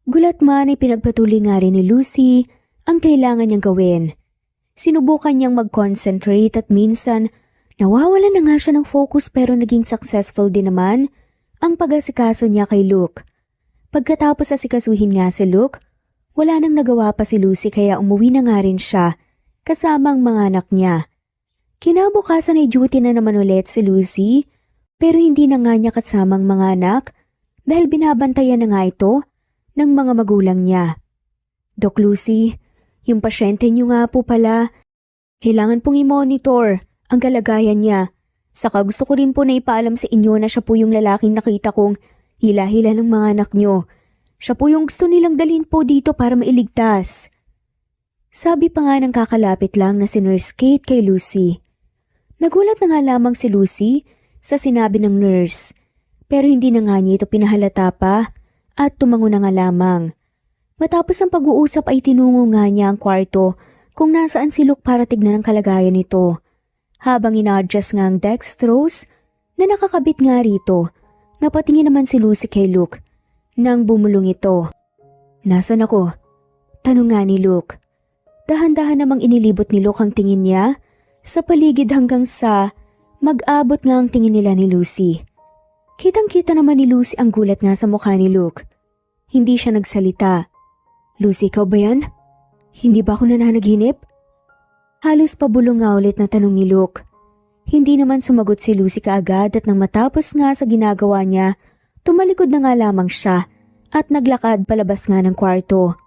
Gulat man ay pinagpatuloy nga rin ni Lucy ang kailangan niyang gawin. Sinubukan niyang mag-concentrate at minsan nawawalan na nga siya ng focus pero naging successful din naman ang pag-asikaso niya kay Luke. Pagkatapos asikasuhin nga si Luke, wala nang nagawa pa si Lucy kaya umuwi na nga rin siya kasama ang mga anak niya. Kinabukasan ay duty na naman ulit si Lucy pero hindi na nga niya kasamang mga anak dahil binabantayan na nga ito ng mga magulang niya. Doc Lucy, yung pasyente niyo nga po pala, kailangan pong i-monitor ang kalagayan niya. Saka gusto ko rin po na ipaalam sa inyo na siya po yung lalaking nakita kong hila-hila ng mga anak niyo. Siya po yung gusto nilang dalhin po dito para mailigtas. Sabi pa nga ng kakalapit lang na si Nurse Kate kay Lucy. Nagulat na nga lamang si Lucy sa sinabi ng nurse. Pero hindi na nga niya ito pinahalata pa at tumango na nga lamang. Matapos ang pag-uusap ay tinungo nga niya ang kwarto kung nasaan si Luke para tignan ang kalagayan nito. Habang ina-adjust nga ang dextrose na nakakabit nga rito, napatingin naman si Lucy kay Luke nang bumulong ito. Nasaan ako? Tanong nga ni Luke. Dahan-dahan namang inilibot ni Luke ang tingin niya sa paligid hanggang sa mag-abot nga ang tingin nila ni Lucy. Kitang-kita naman ni Lucy ang gulat nga sa mukha ni Luke. Hindi siya nagsalita. Lucy, ikaw ba yan? Hindi ba ako nananaginip? Halos pabulong nga ulit na tanong ni Luke. Hindi naman sumagot si Lucy kaagad at nang matapos nga sa ginagawa niya, tumalikod na nga lamang siya at naglakad palabas nga ng kwarto.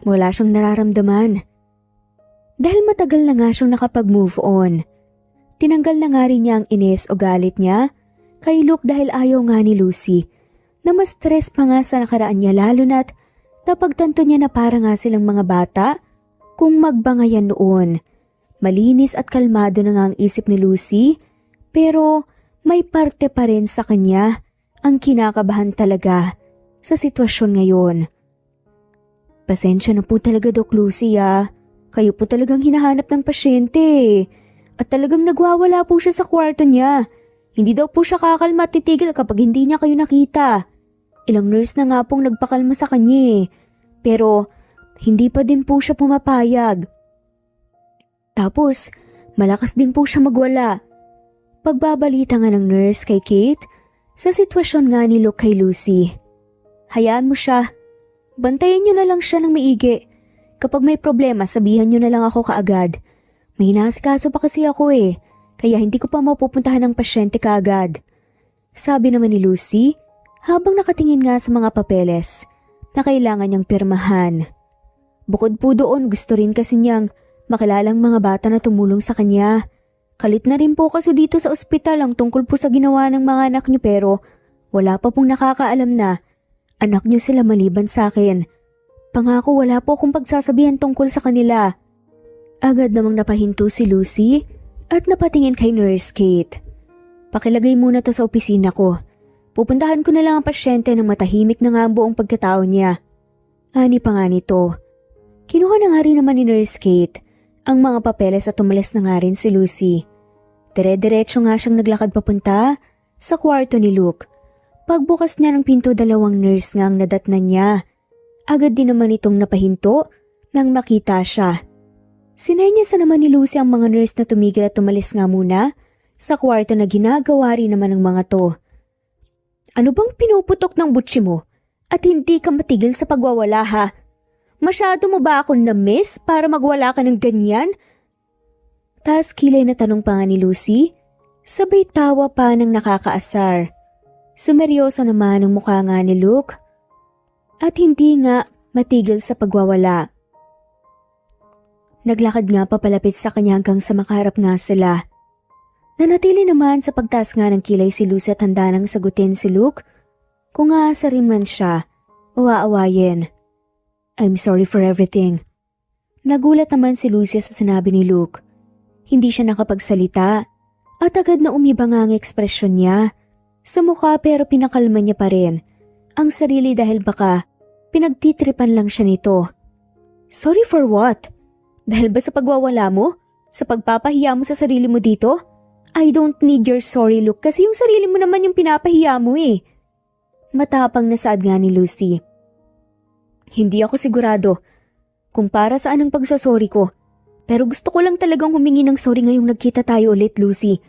Wala siyang nararamdaman. Dahil matagal na nga siyang nakapag-move on. Tinanggal na nga rin niya ang inis o galit niya kay Luke dahil ayaw nga ni Lucy na mas stress pa nga sa nakaraan niya lalo na't napagtanto niya na para nga silang mga bata kung magbangayan noon. Malinis at kalmado na nga ang isip ni Lucy pero may parte pa rin sa kanya ang kinakabahan talaga sa sitwasyon ngayon. Pasensya na po talaga Doc Lucy Kayo po talagang hinahanap ng pasyente at talagang nagwawala po siya sa kwarto niya. Hindi daw po siya kakalma at titigil kapag hindi niya kayo nakita. Ilang nurse na nga pong nagpakalma sa kanya pero hindi pa din po siya pumapayag. Tapos malakas din po siya magwala. Pagbabalita nga ng nurse kay Kate sa sitwasyon nga ni Luke kay Lucy. Hayaan mo siya. Bantayan niyo na lang siya ng maigi. Kapag may problema sabihan niyo na lang ako kaagad. May inaasikaso pa kasi ako kaya hindi ko pa mapupuntahan ng pasyente kaagad. Sabi naman ni Lucy habang nakatingin nga sa mga papeles na kailangan niyang pirmahan. Bukod po doon gusto rin kasi niyang makilalang mga bata na tumulong sa kanya. Kalit na rin po kasi dito sa ospital ang tungkol po sa ginawa ng mga anak niyo pero wala pa pong nakakaalam na anak niyo sila maliban sa akin. Pangako wala po akong pagsasabihan tungkol sa kanila. Agad namang napahinto si Lucy at napatingin kay Nurse Kate. Pakilagay muna to sa opisina ko. Pupuntahan ko na lang ang pasyente nang matahimik na nga ang buong pagkatao niya. Ani pa nga nito. Kinuha na nga rin naman ni Nurse Kate ang mga papeles at tumalas na nga rin si Lucy. Dire-diretso nga siyang naglakad papunta sa kwarto ni Luke. Pagbukas niya ng pinto dalawang nurse nga ang nadatnan niya. Agad din naman itong napahinto Nang makita siya, sinenyasan naman ni Lucy ang mga nurse na tumigil at tumalis nga muna sa kwarto na ginagawa rin naman ng mga to. Ano bang pinuputok ng butsi mo at hindi ka matigil sa pagwawala ha? Masyado mo ba akong na-miss para magwala ka ng ganyan? Taas kilay na tanong pa nga ni Lucy, sabay tawa pa ng nakakaasar. Sumeryoso naman ang mukha nga ni Luke at hindi nga matigil sa pagwawala. Naglakad nga papalapit sa kanya hanggang sa makaharap nga sila. Nanatili naman sa pagtaas nga ng kilay si Lucy at handa nang sagutin si Luke kung aasarin man siya o aawayin. I'm sorry for everything. Nagulat naman si Lucy sa sinabi ni Luke. Hindi siya nakapagsalita at agad na umiba nga ang ekspresyon niya sa mukha pero pinakalma niya pa rin ang sarili dahil baka pinagtitripan lang siya nito. Sorry for what? Dahil ba sa pagwawala mo? Sa pagpapahiya mo sa sarili mo dito? I don't need your sorry look kasi yung sarili mo naman yung pinapahiya mo eh. Matapang na saad nga ni Lucy. Hindi ako sigurado kung para saan ang pagsasorry ko. Pero gusto ko lang talagang humingi ng sorry ngayong nagkita tayo ulit, Lucy.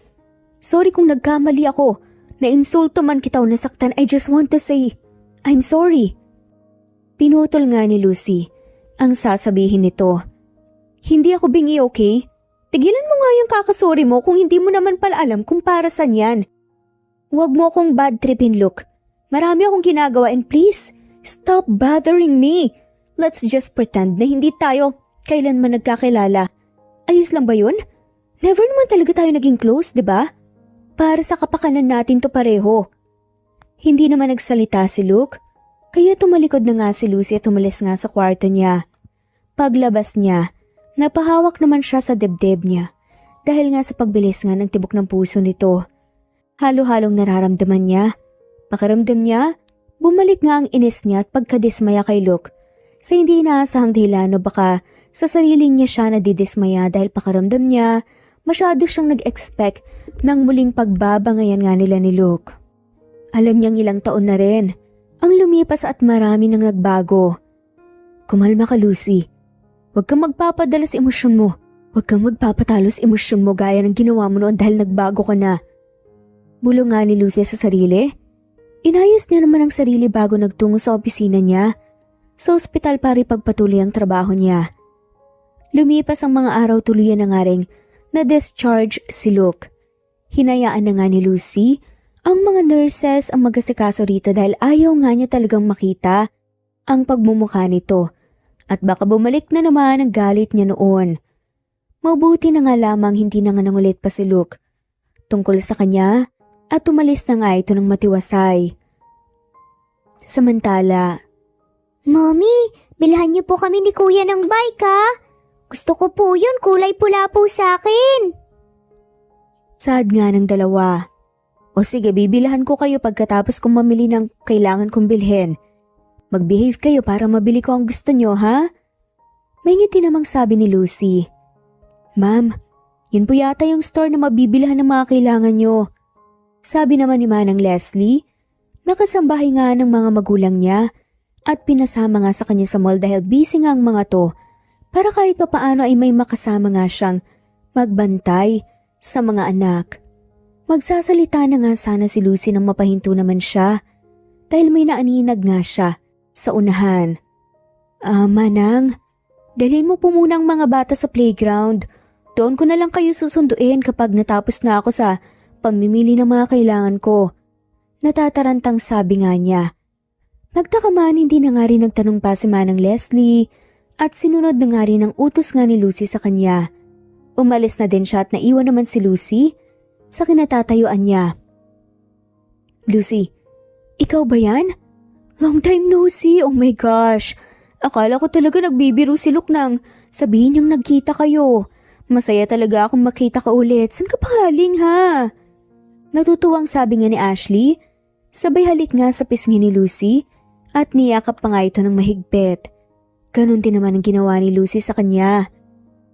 Sorry kung nagkamali ako. Na-insulto man kita o nasaktan, I just want to say, I'm sorry. Pinutol nga ni Lucy ang sasabihin nito. Hindi ako bingi, okay? Tigilan mo nga yung kakasorry mo kung hindi mo naman pala alam kung para saan yan. Huwag mo akong bad tripin, Look. Marami akong ginagawa and please, stop bothering me. Let's just pretend na hindi tayo kailanman nagkakilala. Ayos lang ba yun? Never naman talaga tayo naging close, di ba? Para sa kapakanan natin to pareho. Hindi naman nagsalita si Luke, kaya tumalikod na nga si Lucy at tumalis nga sa kwarto niya. Paglabas niya, napahawak naman siya sa dibdib niya dahil nga sa pagbilis nga ng tibok ng puso nito. Halo-halong nararamdaman niya. Pakiramdam niya, bumalik nga ang inis niya at pagkadismaya kay Luke sa hindi inaasahang dahilan o baka sa sarili niya siya nadidismaya dahil pakiramdam niya masyado siyang nag-expect ng muling pagbabangayan nga nila ni Luke. Alam niyang ilang taon na rin ang lumipas at marami nang nagbago. Kumalma ka, Lucy. Huwag kang magpapadala sa emosyon mo. Huwag kang magpapatalo sa emosyon mo gaya ng ginawa mo noon dahil nagbago ka na. Bulong nga ni Lucy sa sarili. Inayos niya naman ang sarili bago nagtungo sa opisina niya. Sa ospital para ipagpatuloy ang trabaho niya. Lumipas ang mga araw tuluyan na nga ring na-discharge si Luke. Hinayaan na nga ni Lucy ang mga nurses ang mag-asikaso rito dahil ayaw nga niya talagang makita ang pagmumukha nito. At baka bumalik na naman ang galit niya noon. Mabuti na nga lamang hindi na nga nangulit pa si Luke tungkol sa kanya at tumalis na nga ito ng matiwasay. Samantala, Mommy, bilhan niyo po kami ni Kuya ng bike ha. Gusto ko po yun, kulay pula po sa akin. saad nga ng dalawa. O sige, bibilahan ko kayo pagkatapos kong mamili ng kailangan kong bilhin. Mag-behave kayo para mabili ko ang gusto nyo, ha? May ngiti namang sabi ni Lucy. Ma'am, yun po yata yung store na mabibilhan ng mga kailangan nyo. Sabi naman ni Manang Leslie, nakasambahay nga ng mga magulang niya at pinasama nga sa kanya sa mall dahil busy nga ang mga to para kahit papaano ay may makasama nga siyang magbantay sa mga anak. Magsasalita na nga sana si Lucy nang mapahinto naman siya dahil may naaninag nga siya sa unahan. Manang, dalhin mo po muna ang mga bata sa playground. Doon ko na lang kayo susunduin kapag natapos na ako sa pamimili ng mga kailangan ko. Natatarantang sabi nga niya. Nagtaka man hindi na nga rin nagtanong pa si Manang Leslie at sinunod na nga rin ang utos nga ni Lucy sa kanya. Umalis na din siya at naiwan naman si Lucy sa kinatatayuan niya. Lucy, ikaw ba yan? Long time no see, oh my gosh. Akala ko talaga nagbibiro si Luke nang sabihin niyang nagkita kayo. Masaya talaga akong makita ka ulit. San ka pa galing ha? Natutuwang sabi nga ni Ashley, sabay halik nga sa pisngi ni Lucy at niyakap pa nga ito ng mahigpit. Ganon din naman ang ginawa ni Lucy sa kanya.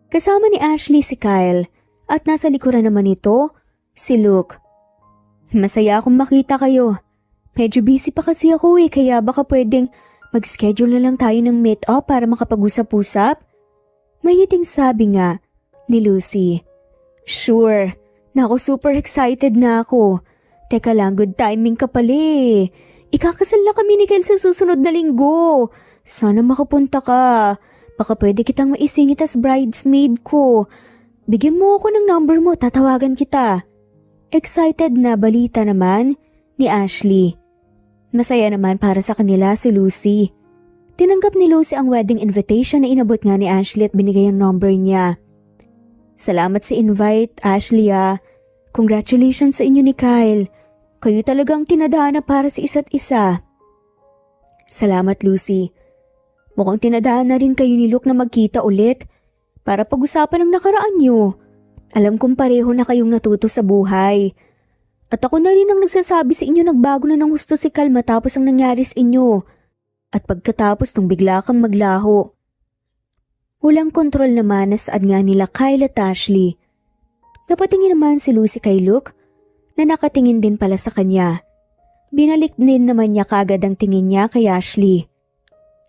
Kasama ni Ashley si Kyle at nasa likuran naman ito si Luke. Masaya akong makita kayo. Medyo busy pa kasi ako kaya baka pwedeng Mag-schedule na lang tayo ng meet-up para makapag-usap-usap? May ngiting sabi nga ni Lucy. Sure. Naku, super excited na ako. Teka lang, good timing ka pala eh. Ikakasal na kami ni Kyle sa susunod na linggo. Sana makapunta ka. Baka pwede kitang maisingit as bridesmaid ko. Bigyan mo ako ng number mo, tatawagan kita. Excited na balita naman ni Ashley. Masaya naman para sa kanila si Lucy. Tinanggap ni Lucy ang wedding invitation na inabot nga ni Ashley at binigay ang number niya. Salamat sa invite, Ashley ah. Congratulations sa inyo ni Kyle. Kayo talagang tinadhana para sa isa't isa. Salamat, Lucy. Mukhang tinadhana rin kayo ni Luke na magkita ulit para pag-usapan ang nakaraan niyo. Alam kong pareho na kayong natuto sa buhay. At ako na rin ang nagsasabi sa inyo nagbago na ng gusto si Kyle matapos ang nangyari sa inyo. At pagkatapos nung bigla kang maglaho. Walang kontrol naman na saan nga nila Kyle at Ashley. Napatingin naman si Lucy kay Luke na nakatingin din pala sa kanya. Binalik din naman niya kaagad ang tingin niya kay Ashley.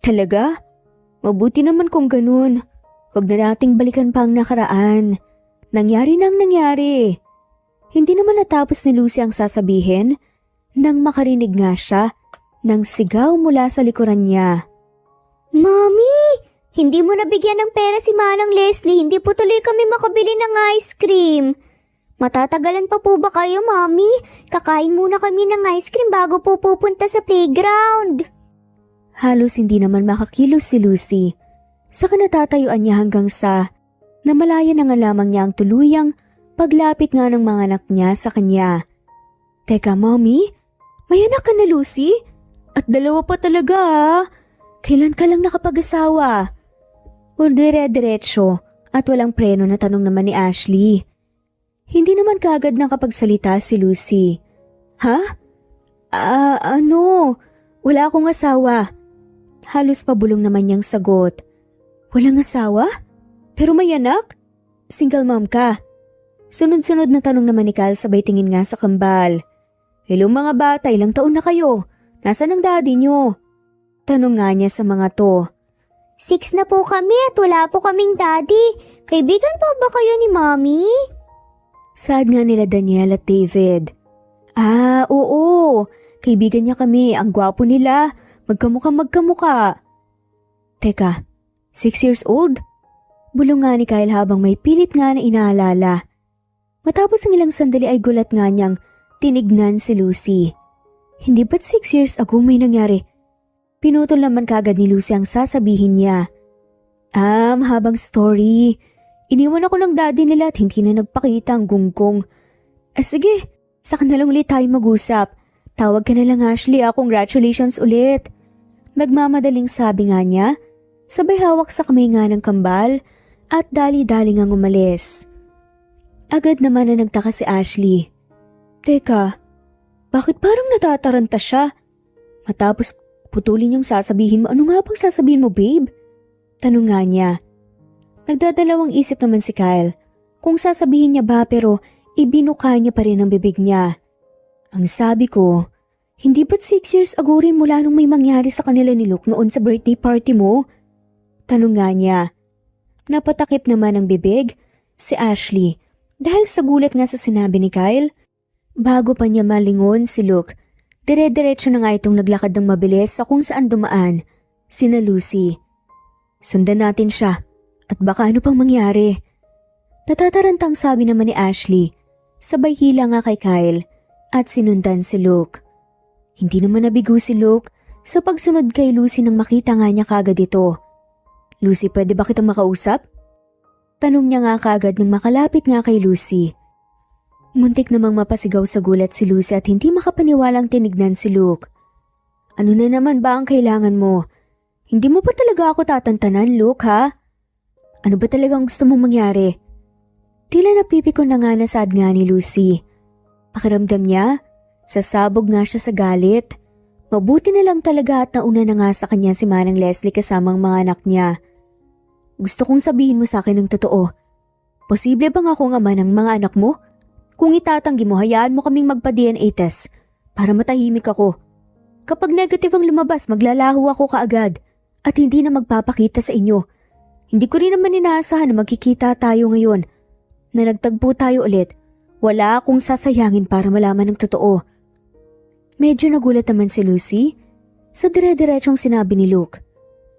Talaga? Mabuti naman kung ganun. Huwag na nating balikan pa ang nakaraan. Nangyari na ang nangyari. Hindi naman natapos ni Lucy ang sasabihin nang makarinig nga siya ng sigaw mula sa likuran niya. Mami! Hindi mo nabigyan ng pera si Manang Leslie, hindi po tuloy kami makabili ng ice cream. Matatagalan pa po ba kayo, Mami? Kakain muna kami ng ice cream bago po pupunta sa playground. Halos hindi naman makakilos si Lucy. Saka natatayuan niya hanggang sa namalaya na nga lamang niya ang tuluyang paglapit nga ng mga anak niya sa kanya. Teka, Mommy? May anak ka na, Lucy? At dalawa pa talaga ah. Kailan ka lang nakapag-asawa? O dire-diretso at walang preno na tanong naman ni Ashley. Hindi naman kaagad nakapagsalita si Lucy. Ha? Ano? Wala akong asawa. Halos pabulong naman niyang sagot. Walang asawa? Pero may anak? Single mom ka? Sunod-sunod na tanong naman ni Kyle sabay tingin nga sa kambal. Hello mga bata, ilang taon na kayo? Nasaan ang daddy niyo? Tanong nga niya sa mga to. 6 na po kami at wala po kaming daddy. Kaibigan po ba kayo ni Mommy? Saad nga nila Daniel at David. Oo. Kaibigan niya kami. Ang gwapo nila. Magkamukha. Teka, 6 years old? Bulong nga ni Kyle habang may pilit nga na inaalala. Matapos ang ilang sandali ay gulat nga niyang tinignan si Lucy. Hindi ba't 6 years ago may nangyari? Pinutol naman kagad ni Lucy ang sasabihin niya. Habang story. Iniwan ako ng daddy nila at hindi na nagpakita ang gunggong. Sige, saka na lang ulit tayo mag-usap. Tawag ka na lang Ashley congratulations ulit. Nagmamadaling sabi nga niya, sabay hawak sa kamay nga ng kambal at dali-dali ngang umalis. Agad naman na nagtaka si Ashley. Teka, bakit parang natataranta siya? Matapos putulin yung sasabihin mo. Ano nga bang sasabihin mo, babe? Tanong nga niya. Nagdadalawang isip naman si Kyle kung sasabihin niya ba pero ibinuka niya pa rin ang bibig niya. Ang sabi ko, hindi ba't 6 years ago rin mula nung may mangyari sa kanila ni Luke noon sa birthday party mo? Tanong nga niya. Napatakip naman ang bibig si Ashley dahil sa gulat nga sa sinabi ni Kyle. Bago pa niya malingon si Luke, dire-diretso na nga itong naglakad ng mabilis sa kung saan dumaan, sina Lucy. Sundan natin siya at baka ano pang mangyari. Natatarantang sabi naman ni Ashley, sabay hila nga kay Kyle at sinundan si Luke. Hindi naman nabigo si Luke sa pagsunod kay Lucy nang makita nga niya kagad ito. Lucy, pwede ba kitang makausap? Tanong niya nga kagad nang makalapit nga kay Lucy. Muntik namang mapasigaw sa gulat si Lucy at hindi makapaniwalang tinignan si Luke. Ano na naman ba ang kailangan mo? Hindi mo ba talaga ako tatantanan, Luke, ha? Ano ba talagang gusto mong mangyari? Tila napipikon na nga nasaad nga ni Lucy. Pakiramdam niya, sasabog nga siya sa galit. Mabuti na lang talaga at nauna na nga sa kanya si Manang Leslie kasamang mga anak niya. Gusto kong sabihin mo sa akin ng totoo. Posible bang ako nga man ng mga anak mo? Kung itatanggi mo, hayaan mo kaming magpa-DNA test para matahimik ako. Kapag negative ang lumabas, maglalaho ako kaagad at hindi na magpapakita sa inyo. Hindi ko rin naman inaasahan na magkikita tayo ngayon. Na nagtagpo tayo ulit, wala akong sasayangin para malaman ng totoo. Medyo nagulat naman si Lucy sa dire-diretsong sinabi ni Luke.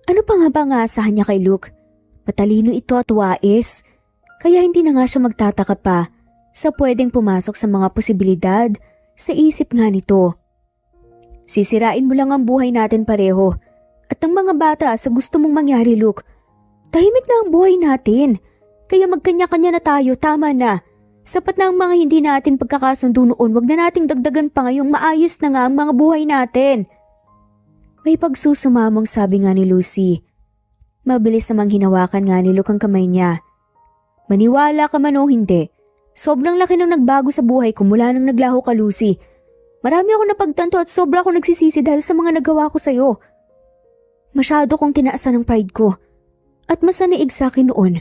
Ano pa nga ba ang aasahan niya kay Luke? Matalino ito at wais. Kaya hindi na nga siya magtataka pa sa pwedeng pumasok sa mga posibilidad sa isip nga nito. Sisirain mo lang ang buhay natin pareho. At ang mga bata sa gusto mong mangyari, Luke. Tahimik na ang buhay natin. Kaya magkanya-kanya na tayo, tama na. Sapat na ang mga hindi natin pagkakasundo noon, wag na nating dagdagan pa ngayong maayos na nga ang mga buhay natin. May pagsusumamong sabi nga ni Lucy. Mabilis namang hinawakan nga ni Luke ang kamay niya. Maniwala ka man o hindi, sobrang laki ng nagbago sa buhay ko mula nang naglaho ka, Lucy. Marami ako napagtanto at sobra ako nagsisisi dahil sa mga nagawa ko sa'yo. Masyado kong tinaasan ng pride ko. At mas naniig sa akin noon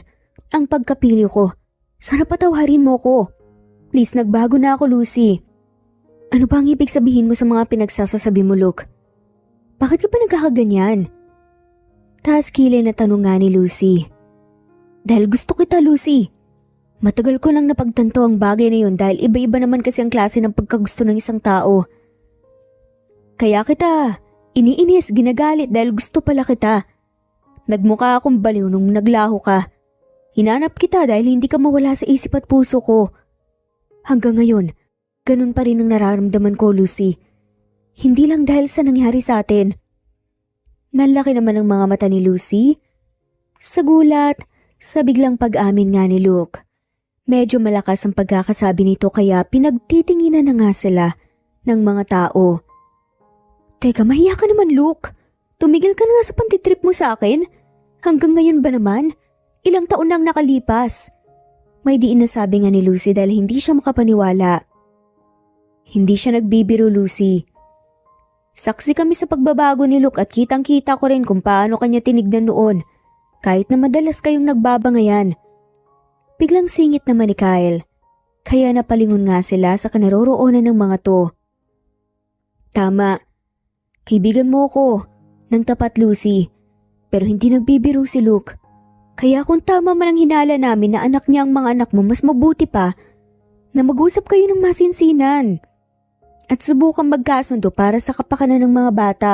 ang pagkapili ko. Sana patawarin mo ko. Please, nagbago na ako, Lucy. Ano ba ang ibig sabihin mo sa mga pinagsasasabi mo, Luke? Bakit ka pa nagkakaganyan? Taas kilay na tanong nga ni Lucy. Dahil gusto kita, Lucy. Matagal ko nang napagtanto ang bagay na yun dahil iba-iba naman kasi ang klase ng pagkagusto ng isang tao. Kaya kita iniinis, ginagalit dahil gusto pala kita. Nagmukha akong baliw nung naglaho ka. Hinanap kita dahil hindi ka mawala sa isip at puso ko. Hanggang ngayon, ganun pa rin ang nararamdaman ko, Lucy. Hindi lang dahil sa nangyari sa atin. Nalaki naman ang mga mata ni Lucy. Sa gulat, sa biglang pag-amin nga ni Luke. Medyo malakas ang pagkakasabi nito kaya pinagtitinginan na nga sila ng mga tao. Teka, mahiya ka naman, Luke. Tumigil ka na nga sa pantitrip mo sa akin. Hanggang ngayon ba naman? Ilang taon nang nakalipas. May diin na sabi nga ni Lucy dahil hindi siya makapaniwala. Hindi siya nagbibiro, Lucy. Saksi kami sa pagbabago ni Luke at kitang-kita ko rin kung paano kanya tinignan noon. Kahit na madalas kayong nagbabangayan. Biglang singit naman ni Kyle. Kaya napalingon nga sila sa kanaroroonan ng mga to. Tama. Kaibigan mo ko. Nang tapat, Lucy. Pero hindi nagbibiro si Luke. Kaya kung tama man ang hinala namin na anak niya ang mga anak mo, mas mabuti pa na mag-usap kayo ng masinsinan. At subukan magkasundo para sa kapakanan ng mga bata.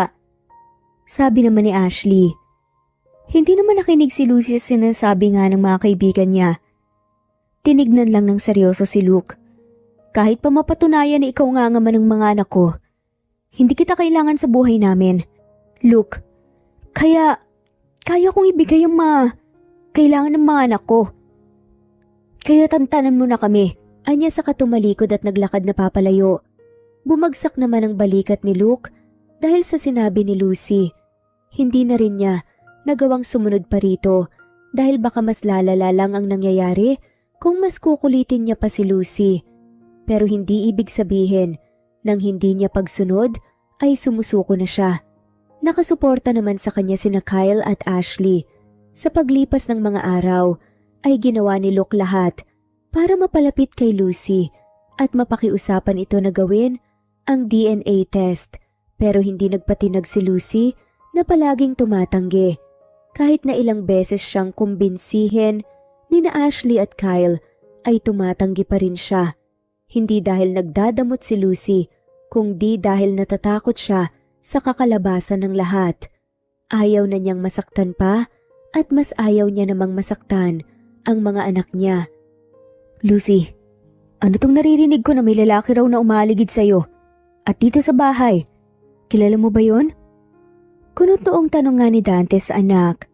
Sabi naman ni Ashley. Hindi naman nakinig si Lucy sa sinasabi nga ng mga kaibigan niya. Tinignan lang ng seryoso si Luke. Kahit pa mapatunayan na ikaw nga naman ng mga anak ko, hindi kita kailangan sa buhay namin. Luke, kaya kong ibigay ang kailangan ng mga anak ko. Kaya tantanan mo na kami. Anya sa katumalikod at naglakad na papalayo. Bumagsak naman ang balikat ni Luke dahil sa sinabi ni Lucy. Hindi na rin niya nagawang sumunod pa rito dahil baka mas lalala lang ang nangyayari kung mas kukulitin niya pa si Lucy. Pero hindi ibig sabihin nang hindi niya pagsunod ay sumusuko na siya. Nakasuporta naman sa kanya sina Kyle at Ashley. Sa paglipas ng mga araw ay ginawa ni Luke lahat para mapalapit kay Lucy at mapakiusapan ito na gawin ang DNA test. Pero hindi nagpatinag si Lucy na palaging tumatanggi. Kahit na ilang beses siyang kumbinsihin ni na Ashley at Kyle ay tumatanggi pa rin siya. Hindi dahil nagdadamot si Lucy, kundi dahil natatakot siya sa kakalabasan ng lahat. Ayaw na niyang masaktan pa at mas ayaw niya namang masaktan ang mga anak niya. Lucy, ano tong naririnig ko na may lalaki raw na umaligid sa'yo? At dito sa bahay, kilala mo ba yon? Kunot noong tanong nga ni Dante sa anak.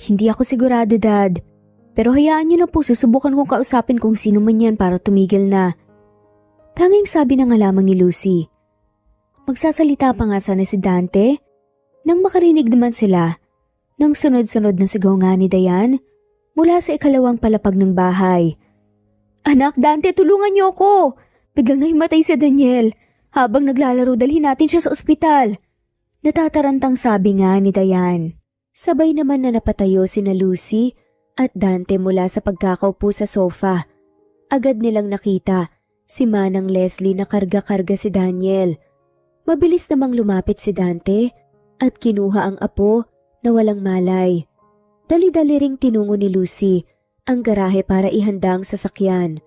Hindi ako sigurado, Dad. Pero hayaan niyo na po, susubukan kong kausapin kung sino man yan para tumigil na. Tanging sabi na nga lamang ni Lucy. Magsasalita pa nga sana si Dante. Nang makarinig naman sila, nang sunod-sunod na sigaw nga ni Dayan mula sa ikalawang palapag ng bahay. Anak, Dante, tulungan niyo ako! Biglang nahimatay si Daniel. Habang naglalaro, dalhin natin siya sa ospital. Natatarantang sabi nga ni Dayan. Sabay naman na napatayo sina Lucy at Dante mula sa pagkakaupo sa sofa. Agad nilang nakita si Manang Leslie na karga-karga si Daniel. Mabilis namang lumapit si Dante at kinuha ang apo na walang malay. Dali-dali ring tinungo ni Lucy ang garahe para ihanda ang sasakyan.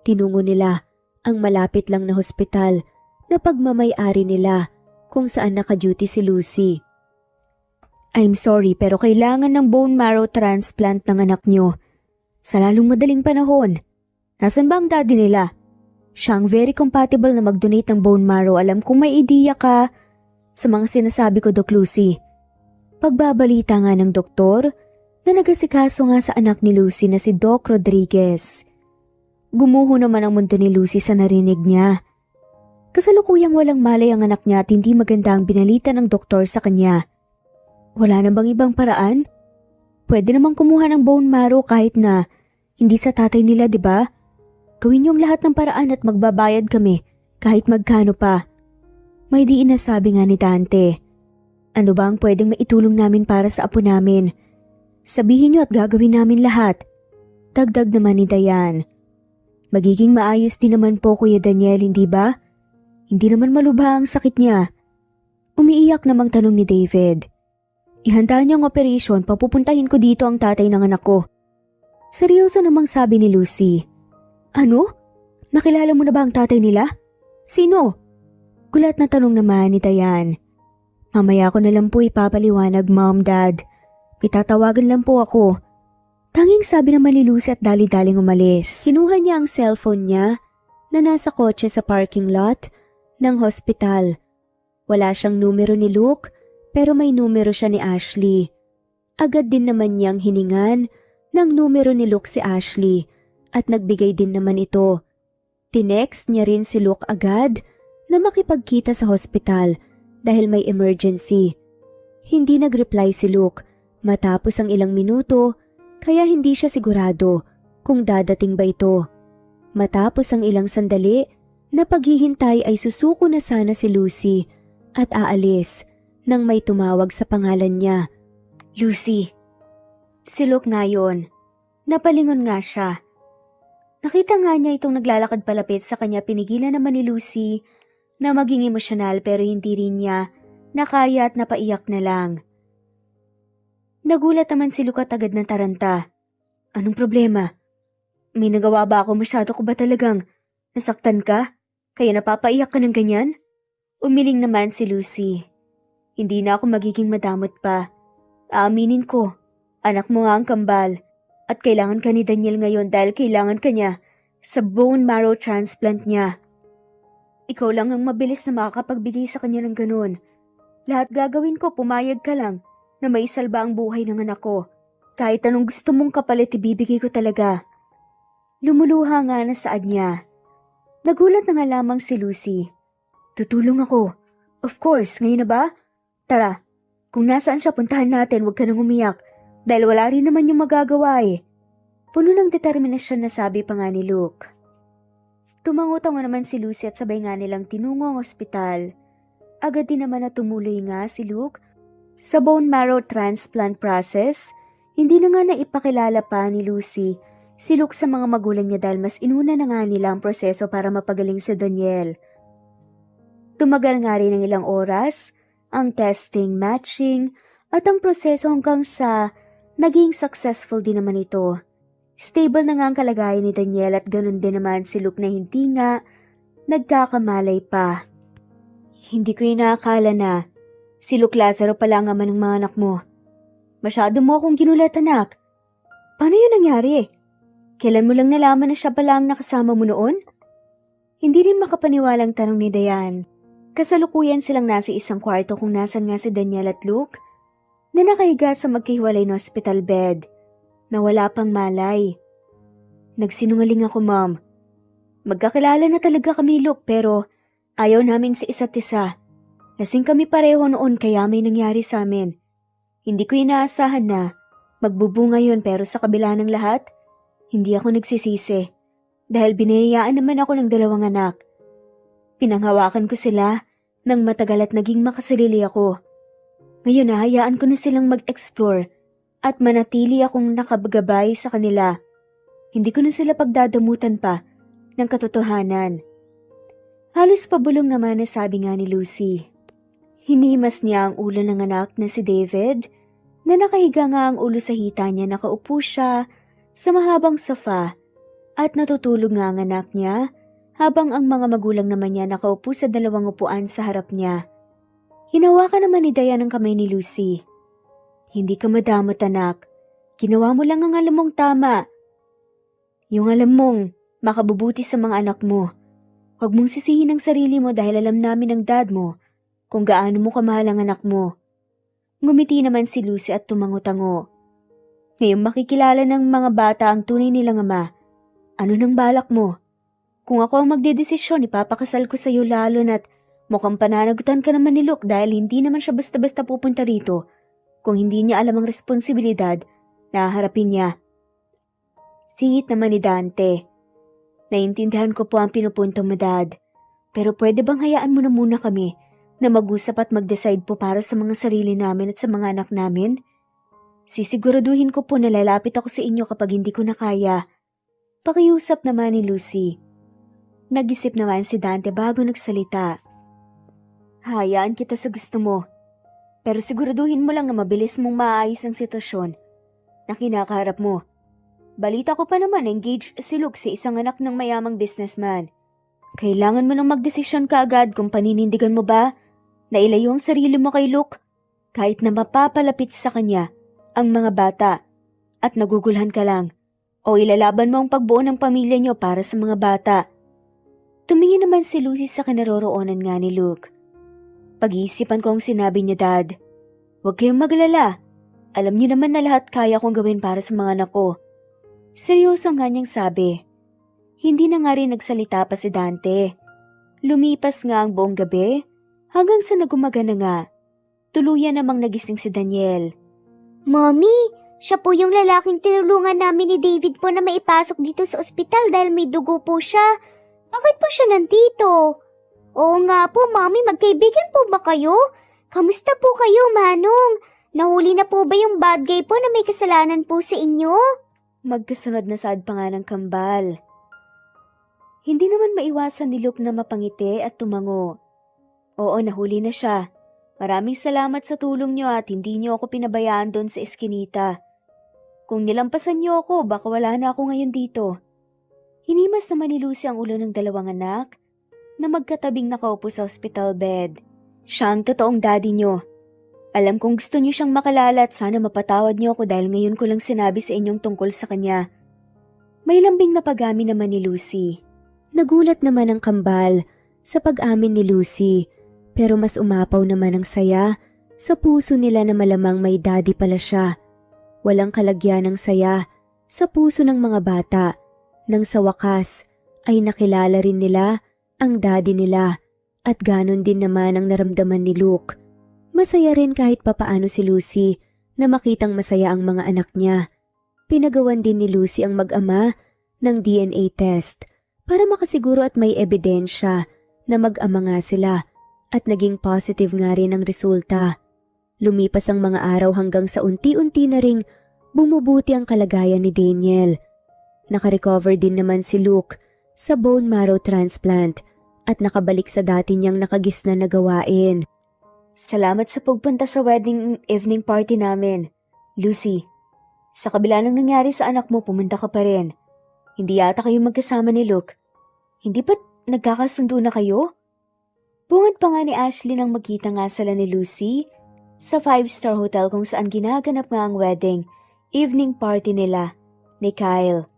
Tinungo nila ang malapit lang na hospital na pagmamay-ari nila kung saan naka-duty si Lucy. I'm sorry pero kailangan ng bone marrow transplant ng anak niyo. Sa lalong madaling panahon. Nasaan ba ang daddy nila? Siya ang very compatible na mag-donate ng bone marrow. Alam kong may ideya ka sa mga sinasabi ko, Doc Lucy. Pagbabalita nga ng doktor na nagasikaso nga sa anak ni Lucy na si Doc Rodriguez. Gumuho naman ang mundo ni Lucy sa narinig niya. Kasalukuyang walang malay ang anak niya at hindi maganda ang binalita ng doktor sa kanya. Wala na bang ibang paraan? Pwede namang kumuha ng bone marrow kahit na hindi sa tatay nila, di ba? Gawin niyo ang lahat ng paraan at magbabayad kami kahit magkano pa. May di inasabi nga ni Dante. Ano ba ang pwedeng maitulong namin para sa apo namin? Sabihin niyo at gagawin namin lahat. Dagdag naman ni Dayan. Magiging maayos din naman po Kuya Daniel, hindi ba? Hindi naman malubha ang sakit niya. Umiiyak namang tanong ni David. Ihanda niyo ang operasyon, papupuntahin ko dito ang tatay ng anak ko. Seryoso namang sabi ni Lucy. Ano? Nakilala mo na ba ang tatay nila? Sino? Gulat na tanong naman ni Dayan. Mamaya ko na lang po ipapaliwanag, Mom, Dad. Pitatawagan lang po ako. Tanging sabi naman ni Lucy at dali-daling umalis. Kinuha niya ang cellphone niya na nasa kotse sa parking lot ng hospital. Wala siyang numero ni Luke pero may numero siya ni Ashley. Agad din naman niyang hiningan ng numero ni Luke si Ashley at nagbigay din naman ito. Tinext niya rin si Luke agad na makipagkita sa hospital dahil may emergency. Hindi nag-reply si Luke matapos ang ilang minuto kaya hindi siya sigurado kung dadating ba ito. Matapos ang ilang sandali na paghihintay ay susuko na sana si Lucy at aalis nang may tumawag sa pangalan niya. Lucy. Si Luke nga yun. Napalingon nga siya. Nakita nga niya itong naglalakad palapit sa kanya, pinigilan naman ni Lucy na maging emosyonal pero hindi rin niya nakaya at napaiyak na lang. Nagulat naman si Luke at agad na taranta. Anong problema? May nagawa ba ako? Masyado ko ba talagang nasaktan ka? Kaya napapaiyak ka ng ganyan? Umiling naman si Lucy. Hindi na ako magiging madamot pa. Aaminin ko, anak mo nga ang kambal. At kailangan ka ni Daniel ngayon dahil kailangan ka niya sa bone marrow transplant niya. Ikaw lang ang mabilis na makakapagbigay sa kanya ng ganun. Lahat gagawin ko, pumayag ka lang na may salba ang buhay ng anak ko. Kahit anong gusto mong kapalit, ibibigay ko talaga. Lumuluha nga na saad niya. Nagulat na nga lamang si Lucy. Tutulong ako. Of course, ngayon na ba? Tara, kung nasaan siya puntahan natin, huwag ka nang umiyak. Dahil wala rin naman yung magagawa eh. Puno ng determinasyon na sabi pa nga ni Luke. Tumangutango naman si Lucy at sabay nga nilang tinungo ang ospital. Agad din naman na tumuloy nga si Luke sa bone marrow transplant process. Hindi na nga naipakilala pa ni Lucy si Luke sa mga magulang niya dahil mas inuna na nga nila ang proseso para mapagaling si Daniel. Tumagal nga rin ng ilang oras ang testing, matching at ang proseso hanggang sa naging successful din naman ito. Stable na nga ang kalagayan ni Daniel at ganun din naman si Luke na hindi nga nagkakamalay pa. Hindi ko inaakala na si Luke Lazaro pala ang ama ng mga anak mo. Masyado mo akong ginulat, anak. Paano yun nangyari? Kailan mo lang nalaman na siya pala ang nakasama mo noon? Hindi rin makapaniwalang tanong ni Dayan. Kasalukuyan silang nasa isang kwarto kung nasan nga si Daniel at Luke na nakahiga sa magkahiwalay na hospital bed na wala pang malay. Nagsinungaling ako, Mom. Magkakilala na talaga kami, Luke, pero ayaw namin sa isa't isa. Lasing kami pareho noon kaya may nangyari sa amin. Hindi ko inaasahan na magbubunga yun pero sa kabila ng lahat, hindi ako nagsisisi. Dahil binayaan naman ako ng 2 anak. Pinanghawakan ko sila nang matagal at naging makasarili ako. Ngayon nahayaan ko na silang mag-explore at manatili akong nakagabay sa kanila. Hindi ko na sila pagdadamutan pa ng katotohanan. Halos pabulong naman na sabi nga ni Lucy. Hinimas niya ang ulo ng anak na si David, na nakahiga nga ang ulo sa hita niya. Nakaupo siya sa mahabang sofa at natutulog nga ang anak niya, habang ang mga magulang naman niya nakaupo sa dalawang upuan sa harap niya. Hinawakan naman ni Diane ang kamay ni Lucy. Hindi ka madamot, anak. Ginawa mo lang ang alam mong tama. Yung alam mong makabubuti sa mga anak mo. Huwag mong sisihin ang sarili mo dahil alam namin ng dad mo kung gaano mo kamahal ang anak mo. Ngumiti naman si Lucy at tumango-tango. Ngayong makikilala ng mga bata ang tunay nilang ama. Ano nang balak mo? Kung ako ang magdedesisyon, ipapakasal ko sa iyo lalo na't mukhang pananagutan ka naman ni Luke dahil hindi naman siya basta-basta pupunta rito kung hindi niya alam ang responsibilidad na haharapin niya. Singit naman ni Dante. Naintindihan ko po ang pinupunto mo, Dad. Pero pwede bang hayaan mo na muna kami na mag-usap at mag-decide po para sa mga sarili namin at sa mga anak namin? Sisiguraduhin ko po na lalapit ako sa inyo kapag hindi ko na kaya. Pakiusap naman ni Lucy. Nag-isip naman si Dante bago nagsalita. Hayaan kita sa gusto mo. Pero siguraduhin mo lang na mabilis mong maayos ang sitwasyon na kinakaharap mo. Balita ko pa naman engaged si Luke sa isang anak ng mayamang businessman. Kailangan mo nang magdesisyon ka agad kung paninindigan mo ba na ilayo ang sarili mo kay Luke kahit na mapapalapit sa kanya ang mga bata at nagugulhan ka lang, o ilalaban mo ang pagbuo ng pamilya niyo para sa mga bata. Tumingin naman si Lucy sa kinaroroonan nga ni Luke. Pag-iisipan ko ang sinabi niya, Dad. Huwag kayong maglala. Alam niyo naman na lahat kaya kong gawin para sa mga anak ko. Seryoso nga niyang sabi. Hindi na nga rin nagsalita pa si Dante. Lumipas nga ang buong gabi hanggang sa nagumaga na nga. Tuluyan namang nagising si Daniel. Mommy, siya po yung lalaking tinulungan namin ni David po na maipasok dito sa ospital dahil may dugo po siya. Bakit po siya nandito? Oo nga po, Mommy, magkaibigan po ba kayo? Kamusta po kayo, Manong? Nahuli na po ba yung bad guy po na may kasalanan po sa inyo? Magkasunod na saad pa nga ng kambal. Hindi naman maiwasan ni Luke na mapangiti at tumango. Oo, nahuli na siya. Maraming salamat sa tulong niyo at hindi niyo ako pinabayaan doon sa eskinita. Kung nilampasan niyo ako, baka wala na ako ngayon dito. Hinimas naman ni Lucy ang ulo ng dalawang anak na magkatabing nakaupo sa hospital bed. Siya ang totoong daddy niyo. Alam kong gusto niyo siyang makalala at sana mapatawad niyo ako dahil ngayon ko lang sinabi sa inyong tungkol sa kanya. May lambing na pag-amin naman ni Lucy. Nagulat naman ang kambal sa pag-amin ni Lucy, pero mas umapaw naman ang saya sa puso nila na malamang may daddy pala siya. Walang kalagyan ng saya sa puso ng mga bata nang sa wakas ay nakilala rin nila ang daddy nila at ganon din naman ang naramdaman ni Luke. Masaya rin kahit papaano si Lucy na makitang masaya ang mga anak niya. Pinagawan din ni Lucy ang mag-ama ng DNA test para makasiguro at may ebidensya na mag-ama nga sila at naging positive nga rin ang resulta. Lumipas ang mga araw hanggang sa unti-unti na ring bumubuti ang kalagayan ni Daniel. Nakarecover din naman si Luke sa bone marrow transplant at nakabalik sa dati niyang nakagisna na gawain. Salamat sa pagpunta sa wedding evening party namin, Lucy. Sa kabila ng nangyari sa anak mo, pumunta ka pa rin. Hindi yata kayo magkasama ni Luke. Hindi ba't nagkakasundo na kayo? Bungad pa nga ni Ashley nang magkita nga sila ni Lucy sa 5-star hotel kung saan ginaganap nga ang wedding evening party nila ni Kyle.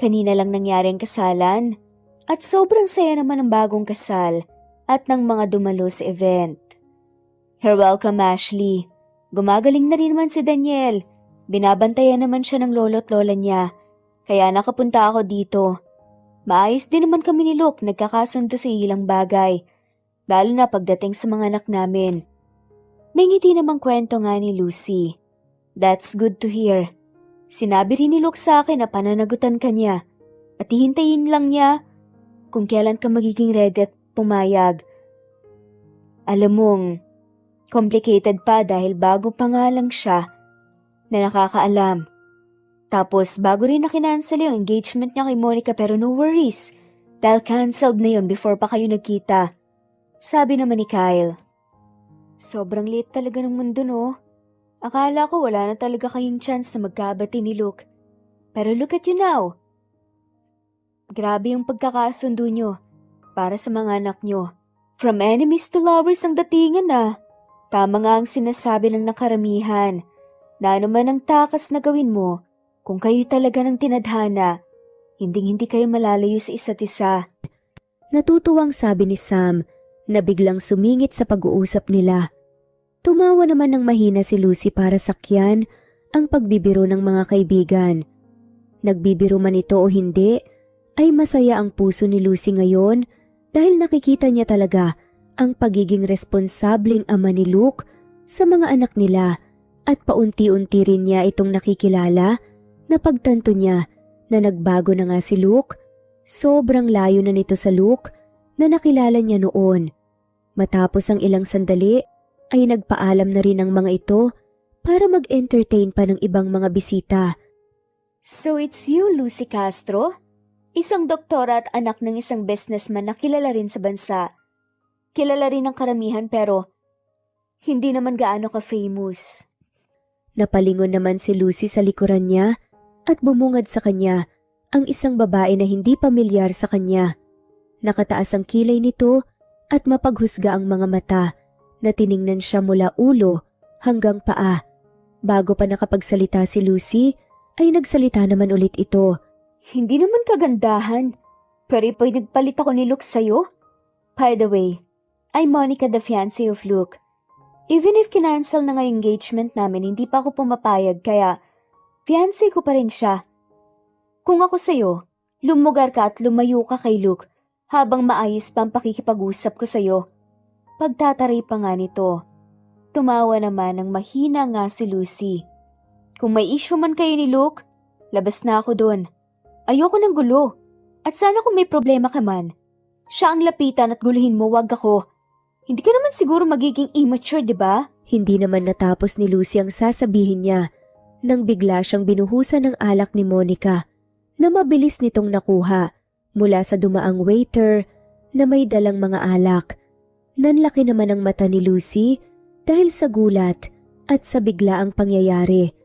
Kanina lang nangyari ang kasalan at sobrang saya naman ng bagong kasal at ng mga dumalo sa event. You're welcome, Ashley. Gumagaling na rin naman si Daniel. Binabantayan naman siya ng lolo't lola niya. Kaya nakapunta ako dito. Maayos din naman kami ni Luke, nagkakasundo sa ilang bagay. Lalo na pagdating sa mga anak namin. May ngiti namang kwento nga ni Lucy. That's good to hear. Sinabi rin ni Luke sa akin na pananagutan ka niya. At hihintayin lang niya kung kailan ka magiging ready at pumayag. Alam mong, complicated pa dahil bago pa nga lang siya na nakakaalam. Tapos bago rin na kinansel yung engagement niya kay Monica pero no worries. Dahil cancelled na yun before pa kayo nagkita. Sabi naman ni Kyle. Sobrang liit talaga ng mundo, no? Akala ko wala na talaga kayong chance na magkabati ni Luke. Pero look at you now. Grabe yung pagkakasundo nyo para sa mga anak nyo. From enemies to lovers ang datingan na. Tama nga ang sinasabi ng nakaramihan na anuman ang takas na gawin mo, kung kayo talaga ng tinadhana, hindi kayo malalayo sa isa't isa. Natutuwang sabi ni Sam na biglang sumingit sa pag-uusap nila. Tumawa naman ng mahina si Lucy para sakyan ang pagbibiro ng mga kaibigan. Nagbibiro man ito o hindi, ay masaya ang puso ni Lucy ngayon dahil nakikita niya talaga ang pagiging responsableng ama ni Luke sa mga anak nila at paunti-unti rin niya itong nakikilala na pagtanto niya na nagbago na nga si Luke. Sobrang layo na nito sa Luke na nakilala niya noon. Matapos ang ilang sandali ay nagpaalam na rin ang mga ito para mag-entertain pa ng ibang mga bisita. So it's you, Lucy Castro? Isang doktora at anak ng isang businessman na kilala rin sa bansa. Kilala rin ng karamihan pero hindi naman gaano ka-famous. Napalingon naman si Lucy sa likuran niya at bumungad sa kanya ang isang babae na hindi pamilyar sa kanya. Nakataas ang kilay nito at mapaghusga ang mga mata na tiningnan siya mula ulo hanggang paa. Bago pa nakapagsalita si Lucy, ay nagsalita naman ulit ito. Hindi naman kagandahan, pero ipa'y nagpalit ako ni Luke sa'yo. By the way, I'm Monica, the fiancé of Luke. Even if kinancel na nga yung engagement namin, hindi pa ako pumapayag kaya fiancé ko pa rin siya. Kung ako sa'yo, lumugar ka at lumayo ka kay Luke habang maayos pa ang pakikipag-usap ko sa'yo. Pagtataray pa nga nito. Tumawa naman ng mahina nga si Lucy. Kung may issue man kayo ni Luke, labas na ako doon. Ayoko ng gulo. At sana kung may problema ka man, siya ang lapitan at guluhin mo, wag ako. Hindi ka naman siguro magiging immature, di ba? Hindi naman natapos ni Lucy ang sasabihin niya nang bigla siyang binuhusan ng alak ni Monica na mabilis nitong nakuha mula sa dumaang waiter na may dalang mga alak. Nanlaki naman ang mata ni Lucy dahil sa gulat at sa biglaang pangyayari.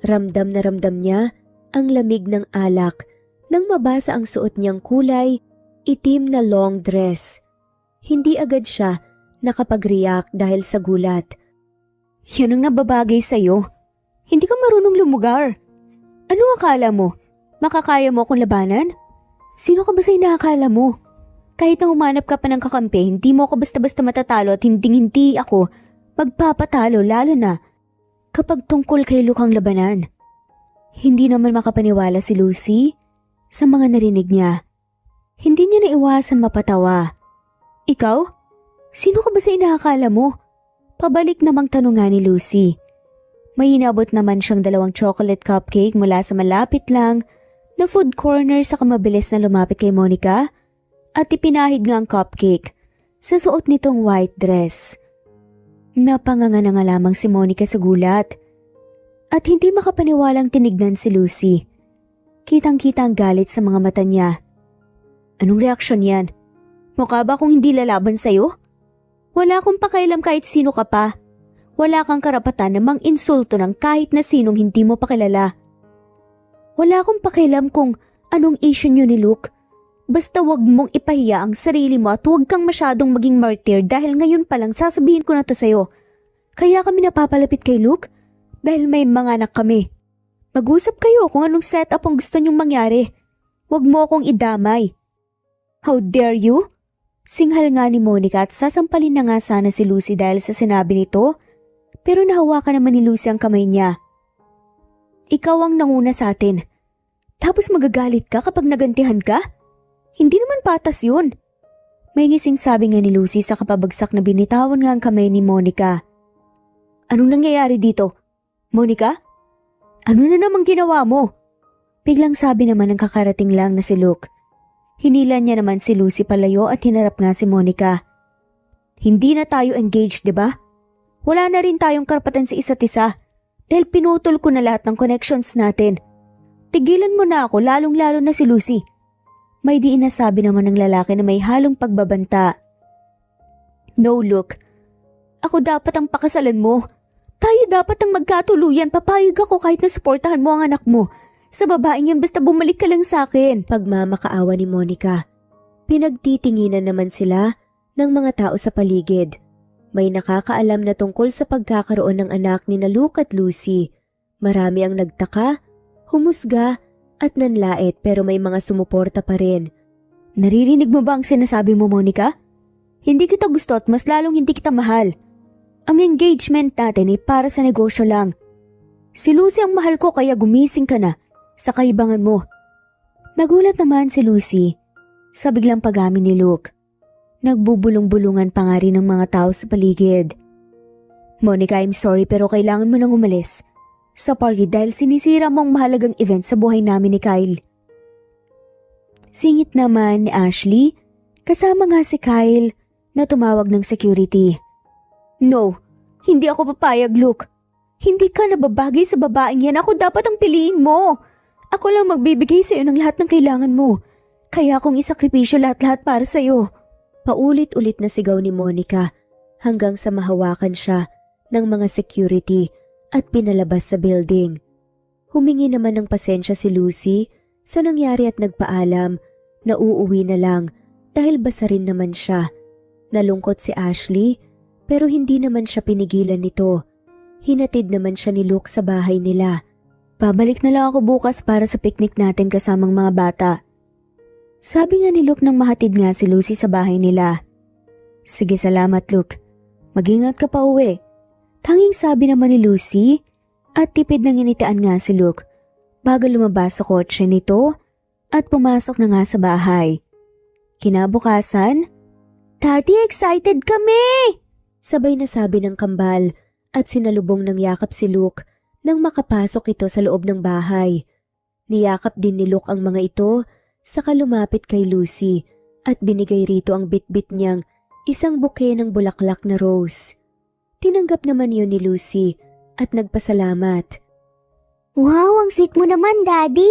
Ramdam na ramdam niya ang lamig ng alak nang mabasa ang suot niyang kulay, itim na long dress. Hindi agad siya nakapag-react dahil sa gulat. Yan ang nababagay sa'yo. Hindi ka marunong lumugar. Ano akala mo? Makakaya mo akong labanan? Sino ka ba sa inaakala mo? Kahit na humanap ka pa ng kakampi, hindi mo ako basta-basta matatalo at hindi ako magpapatalo lalo na kapag tungkol kay Luke ang labanan. Hindi naman makapaniwala si Lucy sa mga narinig niya. Hindi niya naiwasan mapatawa. Ikaw? Sino ka ba sa inaakala mo? Pabalik namang tanong nga ni Lucy. May inabot naman siyang 2 chocolate cupcake mula sa malapit lang na food corner sa kamabilis na lumapit kay Monica at ipinahid nga ang cupcake sa suot nitong white dress. Napanganga na nga lamang si Monica sa gulat at hindi makapaniwalang tinignan si Lucy. Kitang-kita ang galit sa mga mata niya. Anong reaksyon yan? Mukha ba kung hindi lalaban sa'yo? Wala akong pakialam kahit sino ka pa. Wala kang karapatan na mang-insulto ng kahit na sinong hindi mo pakilala. Wala akong pakialam kung anong issue niyo ni Luke. Basta wag mong ipahiya ang sarili mo at wag kang masyadong maging martyr dahil ngayon pa lang sasabihin ko na to sa'yo. Kaya kami napapalapit kay Luke dahil may mga anak kami. Mag-usap kayo kung anong setup ang gusto niyong mangyari. Wag mo akong idamay. How dare you? Singhal nga ni Monica at sasampalin na nga sana si Lucy dahil sa sinabi nito, pero nahawakan naman ni Lucy ang kamay niya. Ikaw ang nanguna sa atin. Tapos magagalit ka kapag nagantihan ka? Hindi naman patas yun. May ngising sabi nga ni Lucy sa kapabagsak na binitawan nga ang kamay ni Monica. Anong nangyayari dito? Monica? Ano na namang ginawa mo? Biglang sabi naman ng kakarating lang na si Luke. Hinila niya naman si Lucy palayo at hinarap nga si Monica. Hindi na tayo engaged, di ba? Wala na rin tayong karapatan sa isa't isa dahil pinutol ko na lahat ng connections natin. Tigilan mo na ako lalong-lalo na si Lucy. May di inasabi naman ng lalaki na may halong pagbabanta. No, Luke. Ako dapat ang pakasalan mo. Tayo dapat ang magkatuluyan. Papayag ako kahit na suportahan mo ang anak mo. Sa babaeng yan basta bumalik ka lang sa akin. Pagmamakaawa ni Monica. Pinagtitinginan naman sila ng mga tao sa paligid. May nakakaalam na tungkol sa pagkakaroon ng anak ni na Luke at Lucy. Marami ang nagtaka, humusga at nanlait pero may mga sumuporta pa rin. Naririnig mo ba ang sinasabi mo, Monica? Hindi kita gusto at mas lalong hindi kita mahal. Ang engagement natin ay para sa negosyo lang. Si Lucy ang mahal ko kaya gumising ka na sa kaibangan mo. Nagulat naman si Lucy sa biglang pag-amin ni Luke. Nagbubulong-bulungan pa nga rin ng mga tao sa paligid. Monica, I'm sorry pero kailangan mo nang umalis sa party dahil sinisira mo ang mahalagang event sa buhay namin ni Kyle. Singit naman ni Ashley, kasama nga si Kyle na tumawag ng security. No, hindi ako papayag, Luke. Hindi ka nababagay sa babaeng yan. Ako dapat ang piliin mo. Ako lang magbibigay sa iyo ng lahat ng kailangan mo. Kaya akong isakripisyo lahat-lahat para sa iyo. Paulit-ulit na sigaw ni Monica hanggang sa mahawakan siya ng mga security at pinalabas sa building. Humingi naman ng pasensya si Lucy sa nangyari at nagpaalam na uuwi na lang dahil basa rin naman siya. Nalungkot si Ashley pero hindi naman siya pinigilan nito. Hinatid naman siya ni Luke sa bahay nila. Babalik na lang ako bukas para sa picnic natin kasamang mga bata. Sabi nga ni Luke nang mahatid nga si Lucy sa bahay nila. Sige, salamat Luke. Mag-ingat ka pa uwi. Tanging sabi naman ni Lucy at tipid ng initaan nga si Luke bago lumabas sa kotse nito at pumasok na nga sa bahay. Kinabukasan, Daddy, excited kami! Sabay na sabi ng kambal at sinalubong ng yakap si Luke nang makapasok ito sa loob ng bahay. Niyakap din ni Luke ang mga ito saka lumapit kay Lucy at binigay rito ang bitbit niyang isang bouquet ng bulaklak na rose. Tinanggap naman yun ni Lucy at nagpasalamat. Wow, ang sweet mo naman, Daddy.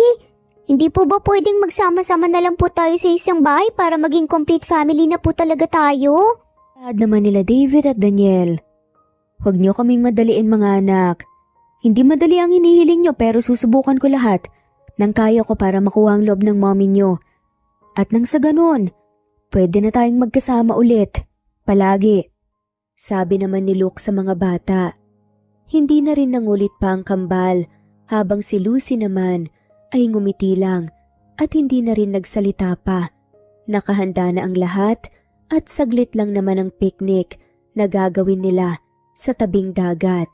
Hindi po ba pwedeng magsama-sama na lang po tayo sa isang bahay para maging complete family na po talaga tayo? Ad naman nila David at Daniel. Huwag niyo kaming madaliin mga anak. Hindi madali ang hinihiling niyo pero susubukan ko lahat nang kaya ko para makuha ang loob ng mommy niyo. At nang sa ganun, pwede na tayong magkasama ulit. Palagi. Sabi naman ni Luke sa mga bata. Hindi na rin nangulit pa ang kambal habang si Lucy naman ay ngumiti lang at hindi na rin nagsalita pa. Nakahanda na ang lahat at saglit lang naman ang picnic na gagawin nila sa tabing dagat.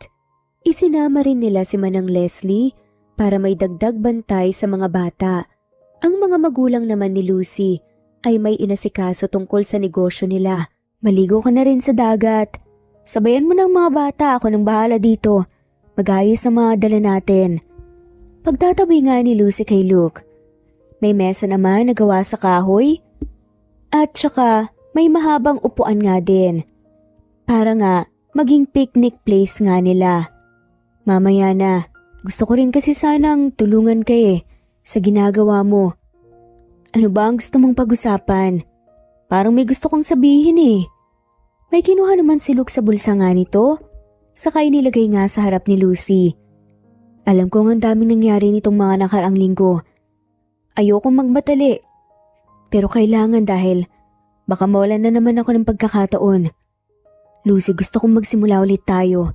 Isinama rin nila si Manang Leslie para may dagdag bantay sa mga bata. Ang mga magulang naman ni Lucy ay may inasikaso tungkol sa negosyo nila. Maligo ka na rin sa dagat. Sabayan mo ng mga bata, ako nang bahala dito. Mag-ayos ang mga dala natin. Pagtatabi nga ni Lucy kay Luke. May mesa naman na gawa sa kahoy. At saka may mahabang upuan nga din. Para nga maging picnic place nga nila. Mamaya na. Gusto ko rin kasi sanang tulungan ka sa ginagawa mo. Ano ba ang gusto mong pag-usapan? Parang may gusto kong sabihin May kinuha naman si Luke sa bulsa nga nito, saka inilagay nga sa harap ni Lucy. Alam kong ang daming nangyari nitong mga nakaraang linggo. Ayokong magmatali. Pero kailangan dahil baka mawalan na naman ako ng pagkakataon. Lucy, gusto kong magsimula ulit tayo.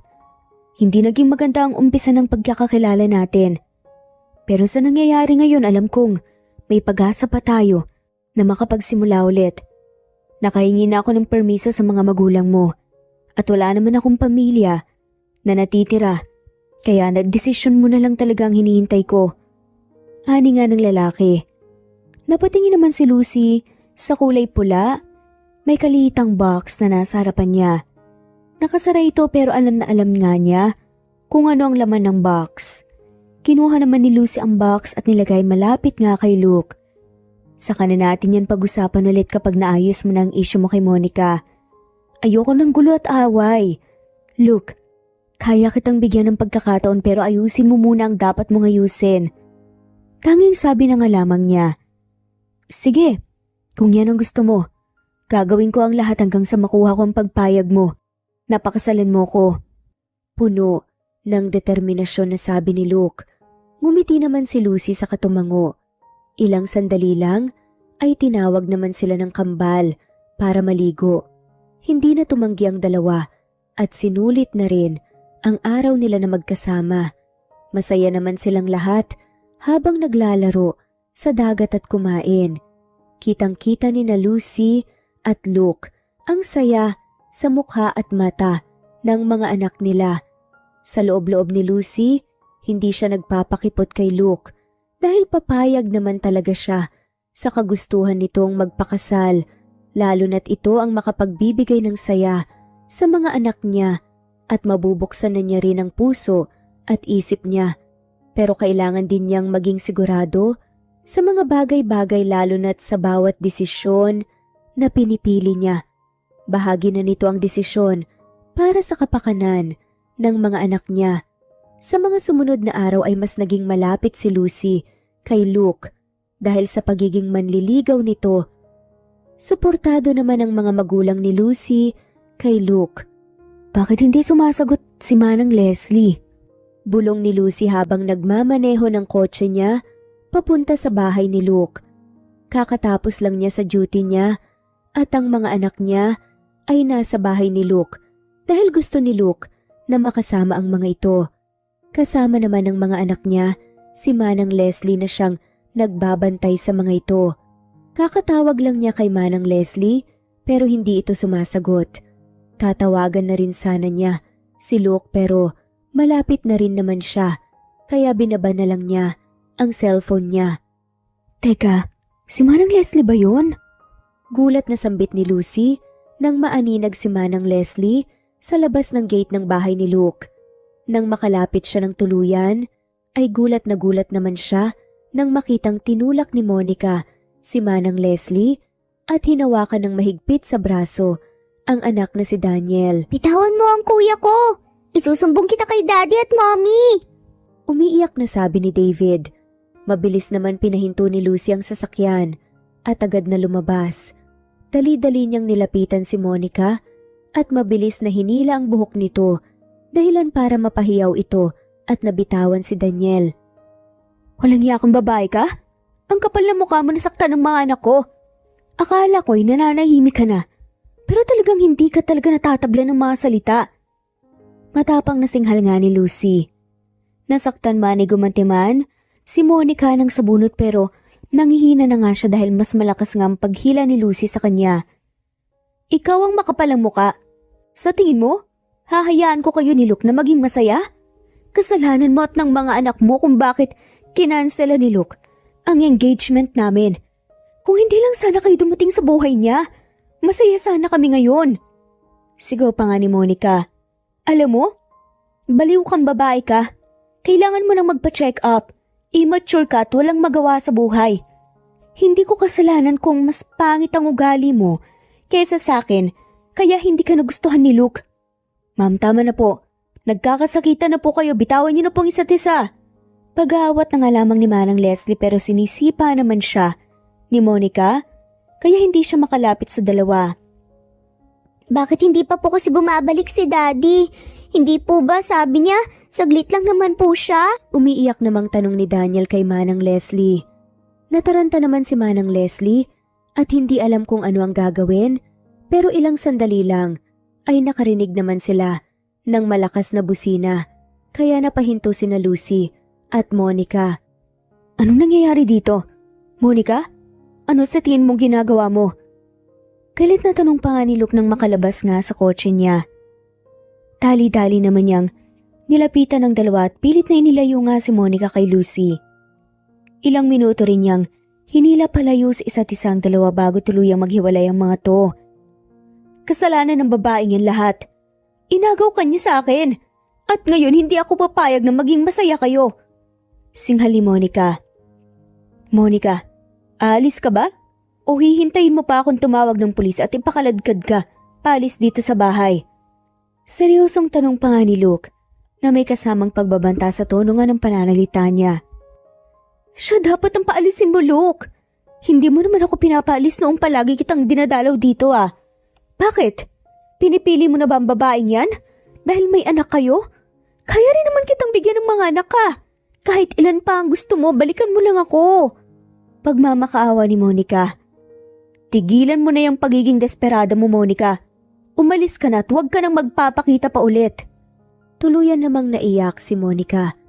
Hindi naging maganda ang umpisa ng pagkakakilala natin. Pero sa nangyayari ngayon alam kong may pag-asa pa tayo na makapagsimula ulit. Nakahingi na ako ng permiso sa mga magulang mo at wala naman akong pamilya na natitira kaya nagdesisyon mo na lang talaga ang hinihintay ko. Ani nga ng lalaki. Napatingin naman si Lucy sa kulay pula. May kaliitang box na nasa harapan niya. Nakasara ito pero alam na alam nga niya kung ano ang laman ng box. Kinuha naman ni Lucy ang box at nilagay malapit nga kay Luke. Saka na natin yan pag-usapan ulit kapag naayos mo na ang issue mo kay Monica. Ayoko ng gulo at away. Luke, kaya kitang bigyan ng pagkakataon pero ayusin mo muna ang dapat mong ayusin. Tanging sabi na nga lamang niya. Sige, kung yan ang gusto mo. Gagawin ko ang lahat hanggang sa makuha ko ang pagpayag mo. Napakasalan mo ko. Puno ng determinasyon na sabi ni Luke. Ngumiti naman si Lucy sa katumango. Ilang sandali lang ay tinawag naman sila ng kambal para maligo. Hindi na tumanggi ang dalawa at sinulit na rin ang araw nila na magkasama. Masaya naman silang lahat habang naglalaro sa dagat at kumain. Kitang-kita ni na Lucy at Luke ang saya sa mukha at mata ng mga anak nila. Sa loob-loob ni Lucy, hindi siya nagpapakipot kay Luke dahil papayag naman talaga siya sa kagustuhan nitong magpakasal, lalo na't ito ang makapagbibigay ng saya sa mga anak niya at mabubuksan na niya rin ang puso at isip niya. Pero kailangan din niyang maging sigurado sa mga bagay-bagay lalo na't sa bawat desisyon na pinipili niya. Bahagi na nito ang desisyon para sa kapakanan ng mga anak niya. Sa mga sumunod na araw ay mas naging malapit si Lucy kay Luke dahil sa pagiging manliligaw nito. Suportado naman ang mga magulang ni Lucy kay Luke. Bakit hindi sumasagot si Manang Leslie? Bulong ni Lucy habang nagmamaneho ng kotse niya papunta sa bahay ni Luke. Kakatapos lang niya sa duty niya at ang mga anak niya ay nasa bahay ni Luke dahil gusto ni Luke na makasama ang mga ito. Kasama naman ng mga anak niya si Manang Leslie na siyang nagbabantay sa mga ito. Kakatawag lang niya kay Manang Leslie pero hindi ito sumasagot. Tatawagan na rin sana niya si Luke pero malapit na rin naman siya kaya binaba na lang niya ang cellphone niya. Teka, si Manang Leslie ba yun? Gulat na sambit ni Lucy nang maaninag si Manang Leslie sa labas ng gate ng bahay ni Luke. Nang makalapit siya ng tuluyan, ay gulat naman siya nang makitang tinulak ni Monica si Manang Leslie at hinawakan ng mahigpit sa braso ang anak na si Daniel. Bitawan mo ang kuya ko! Isusumbong kita kay daddy at mommy! Umiiyak na sabi ni David. Mabilis naman pinahinto ni Lucy ang sasakyan at agad na lumabas. Dali-dali niyang nilapitan si Monica at mabilis na hinila ang buhok nito dahilan para mapahiyaw ito at nabitawan si Daniel. Walang iya kang babae ka? Ang kapal na mukha mo nasaktan ng mga anak ko. Akala ko'y nananahimik ka na pero talagang hindi ka talaga natatabla ng mga salita. Matapang na singhal nga ni Lucy. Nasaktan man ni gumantiman si Monica ng sabunot pero nangihina na nga siya dahil mas malakas nga ang paghila ni Lucy sa kanya. Ikaw ang makapalang muka. Sa tingin mo, hahayaan ko kayo ni Luke na maging masaya? Kasalanan mo at ng mga anak mo kung bakit kinansela ni Luke ang engagement namin. Kung hindi lang sana kayo dumating sa buhay niya, masaya sana kami ngayon. Sigaw pa nga ni Monica. Alam mo, baliw kang babae ka. Kailangan mo nang magpa-check up. Immature ka at walang magawa sa buhay. Hindi ko kasalanan kung mas pangit ang ugali mo kaysa sa akin, kaya hindi ka nagustuhan ni Luke. Ma'am, tama na po. Nagkakasakitan na po kayo, bitawan niyo na pong isa't isa. Pag-aawat na nga lamang ni Manang Leslie pero sinisipa naman siya ni Monica, kaya hindi siya makalapit sa dalawa. Bakit hindi pa po kasi bumabalik si daddy? Hindi po ba sabi niya, saglit lang naman po siya? Umiiyak namang tanong ni Daniel kay Manang Leslie. Nataranta naman si Manang Leslie at hindi alam kung ano ang gagawin pero ilang sandali lang ay nakarinig naman sila ng malakas na busina kaya napahinto sina Lucy at Monica. Anong nangyayari dito? Monica, ano sa tingin mong ginagawa mo? Galit na tanong pa nga ni Luke nang makalabas nga sa kotse niya. Dali-dali naman niyang nilapitan ng dalawa at pilit na inilayo nga si Monica kay Lucy. Ilang minuto rin niyang hinila palayo sa isa't isang dalawa bago tuluyang maghiwalay ang mga to. Kasalanan ng babaeng yan lahat. Inagaw ka niya sa akin. At ngayon hindi ako papayag na maging masaya kayo. Singhali Monica. Monica, aalis ka ba? O hihintayin mo pa akong tumawag ng pulis at ipakaladkad ka, paalis dito sa bahay? Seryosong tanong pa nga ni Luke na may kasamang pagbabanta sa tono nga ng pananalita niya. Siya dapat ang paalisin mo, Luke. Hindi mo naman ako pinapaalis noong palagi kitang dinadalaw dito ah. Bakit? Pinipili mo na ba ang babaeng yan? Dahil may anak kayo? Kaya rin naman kitang bigyan ng mga anak ka. Kahit ilan pa ang gusto mo, balikan mo lang ako. Pagmamakaawa ni Monica. Tigilan mo na yung pagiging desperada mo, Monica. Umalis ka na at huwag ka nang magpapakita pa ulit. Tuluyan namang naiyak si Monica.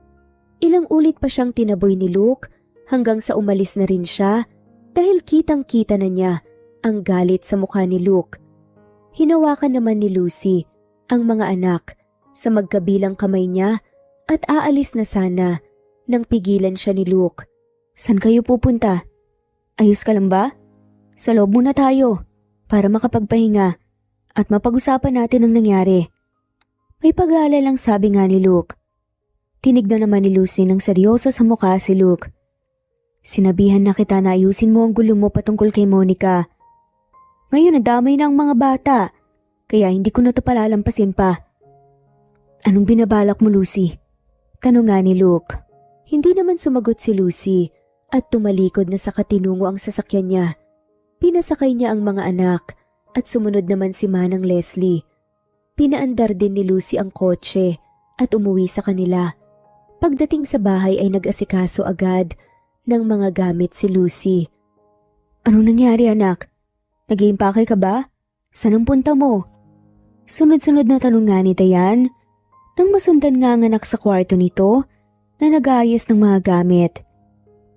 Ilang ulit pa siyang tinaboy ni Luke hanggang sa umalis na rin siya dahil kitang-kita na niya ang galit sa mukha ni Luke. Hinawakan naman ni Lucy ang mga anak sa magkabilang kamay niya at aalis na sana nang pigilan siya ni Luke. San kayo pupunta? Ayos ka lang ba? Sa loob muna tayo para makapagpahinga at mapag-usapan natin ang nangyari. May pag-aalalang sabi nga ni Luke. Tinignan naman ni Lucy ng seryoso sa mukha si Luke. Sinabihan na kita na ayusin mo ang gulo mo patungkol kay Monica. Ngayon nadamay na ang mga bata, kaya hindi ko na ito palalampasin pa. Anong binabalak mo, Lucy? Tanong nga ni Luke. Hindi naman sumagot si Lucy at tumalikod na sa katinungo ang sasakyan niya. Pinasakay niya ang mga anak at sumunod naman si Manang Leslie. Pinaandar din ni Lucy ang kotse at umuwi sa kanila. Pagdating sa bahay ay nag-asikaso agad ng mga gamit si Lucy. Anong nangyari, anak? Nag-iimpake ka ba? Saan ang punta mo? Sunod-sunod na tanong nga ni Dayan nang masundan nga ang anak sa kwarto nito na nag-aayos ng mga gamit.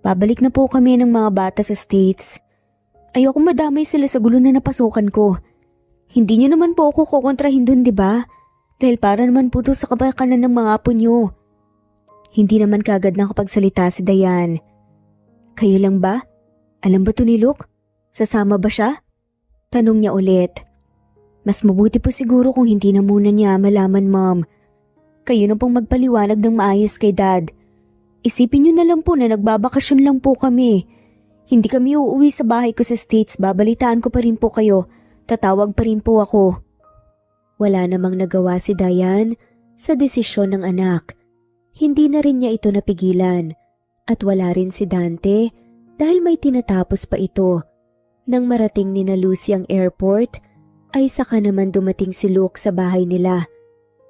Babalik na po kami ng mga bata sa States. Ayoko madamay sila sa gulo na napasukan ko. Hindi niyo naman po ako kukontrahin dun, di ba? Dahil para naman po to sa kapakanan ng mga apo niyo. Hindi naman kagad nakapagsalita si Dayan. Kayo lang ba? Alam ba to ni Luke? Sasama ba siya? Tanong niya ulit. Mas mabuti po siguro kung hindi na muna niya malaman, Mom. Kayo na pong magpaliwanag ng maayos kay Dad. Isipin niyo na lang po na nagbabakasyon lang po kami. Hindi kami uuwi sa bahay ko sa States, babalitaan ko pa rin po kayo. Tatawag pa rin po ako. Wala namang nagawa si Dayan sa desisyon ng anak. Hindi na rin niya ito napigilan. At wala rin si Dante dahil may tinatapos pa ito. Nang marating ni na Lucy ang airport, ay saka naman dumating si Luke sa bahay nila.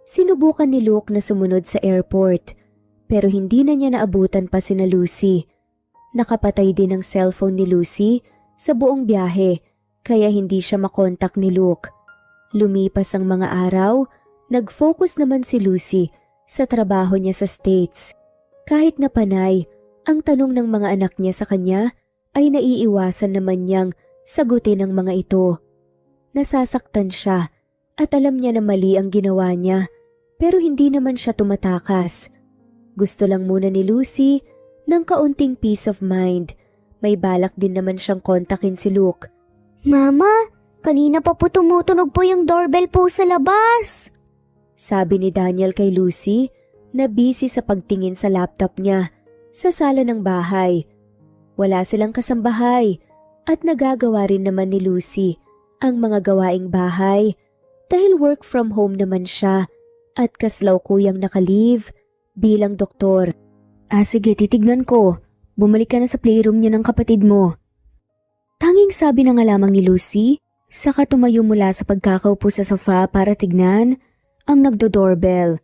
Sinubukan ni Luke na sumunod sa airport, pero hindi na niya naabutan pa sina Lucy. Nakapatay din ang cellphone ni Lucy sa buong biyahe kaya hindi siya makontak ni Luke. Lumipas ang mga araw, nag-focus naman si Lucy sa trabaho niya sa States. Kahit napanay, ang tanong ng mga anak niya sa kanya ay naiiwasan naman niyang sagutin ang mga ito. Nasasaktan siya at alam niya na mali ang ginawa niya pero hindi naman siya tumatakas. Gusto lang muna ni Lucy ng kaunting peace of mind. May balak din naman siyang kontakin si Luke. Mama, kanina pa po tumutunog po yung doorbell po sa labas. Sabi ni Daniel kay Lucy na busy sa pagtingin sa laptop niya sa sala ng bahay. Wala silang kasambahay at nagagawa rin naman ni Lucy ang mga gawaing bahay dahil work from home naman siya at kaslawkuyang naka-leave bilang doktor. Sige, titignan ko. Bumalik ka na sa playroom niya ng kapatid mo. Tanging sabi na nga lamang ni Lucy, saka tumayo mula sa pagkakaupo sa sofa para tignan ang nagdo-doorbell.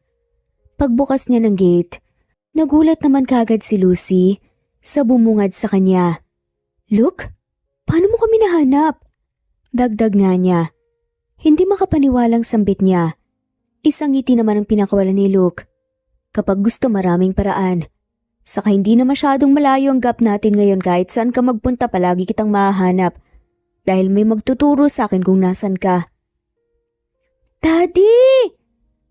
Pagbukas niya ng gate, nagulat naman kagad si Lucy sa bumungad sa kanya. Look, paano mo kami nahanap? Dagdag nga niya. Hindi makapaniwalang sambit niya. Isang ngiti naman ang pinakawalan ni Luke. Kapag gusto maraming paraan. Saka hindi na masyadong malayo ang gap natin ngayon kahit saan ka magpunta palagi kitang mahahanap. Dahil may magtuturo sa akin kung nasan ka. Daddy!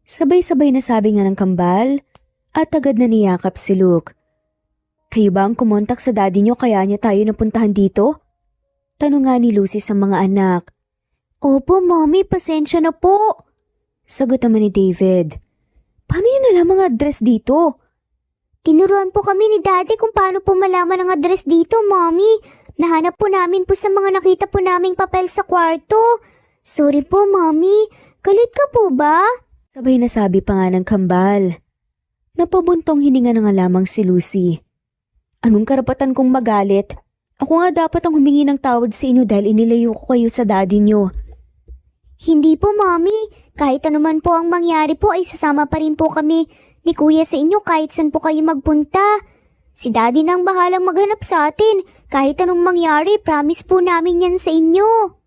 Sabay-sabay na sabi nga ng kambal at agad na niyakap si Luke. Kayo ba ang kumontak sa daddy niyo kaya niya tayo napuntahan dito? Tanong nga ni Lucy sa mga anak. Opo, Mommy, pasensya na po. Sagot naman ni David. Paano yun alam ang address dito? Tinuruan po kami ni Daddy kung paano po malaman ang address dito, Mommy. Nahanap po namin po sa mga nakita po naming papel sa kwarto. Sorry po, Mommy. Galit ka po ba? Sabay na sabi pa nga ng kambal. Napabuntong hininga na nga lamang si Lucy. Anong karapatan kong magalit? Ako nga dapat ang humingi ng tawad sa inyo dahil inilayo ko kayo sa daddy nyo. Hindi po, Mommy. Kahit ano man po ang mangyari po ay sasama pa rin po kami ni Kuya sa inyo kahit saan po kayo magpunta. Si Daddy nang bahalang maghanap sa atin. Kahit anong mangyari, promise po namin yan sa inyo.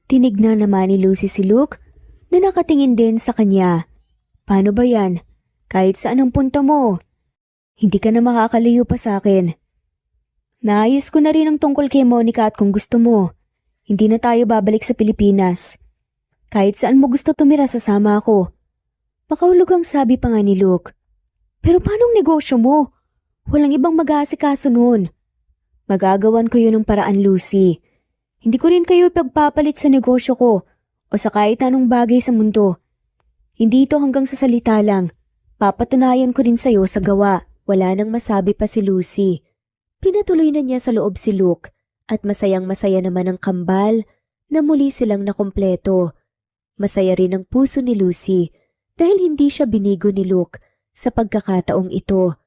Tinignan naman ni Lucy si Luke na nakatingin din sa kanya. Paano ba yan? Kahit saan ang punta mo? Hindi ka na makakalayo pa sa akin. Naayos ko na rin ang tungkol kay Monica at kung gusto mo, hindi na tayo babalik sa Pilipinas. Kahit saan mo gusto tumira, sasama ako. Makahulog ang sabi pa nga ni Luke. Pero paanong negosyo mo? Walang ibang mag-aasikaso noon. Magagawan ko yun ng paraan, Lucy. Hindi ko rin kayo ipagpapalit sa negosyo ko o sa kahit anong bagay sa mundo. Hindi ito hanggang sa salita lang. Papatunayan ko rin sa'yo sa gawa. Wala nang masabi pa si Lucy. Pinatuloy na niya sa loob si Luke at masayang-masaya naman ang kambal na muli silang nakumpleto. Masaya rin ang puso ni Lucy dahil hindi siya binigo ni Luke sa pagkakataong ito.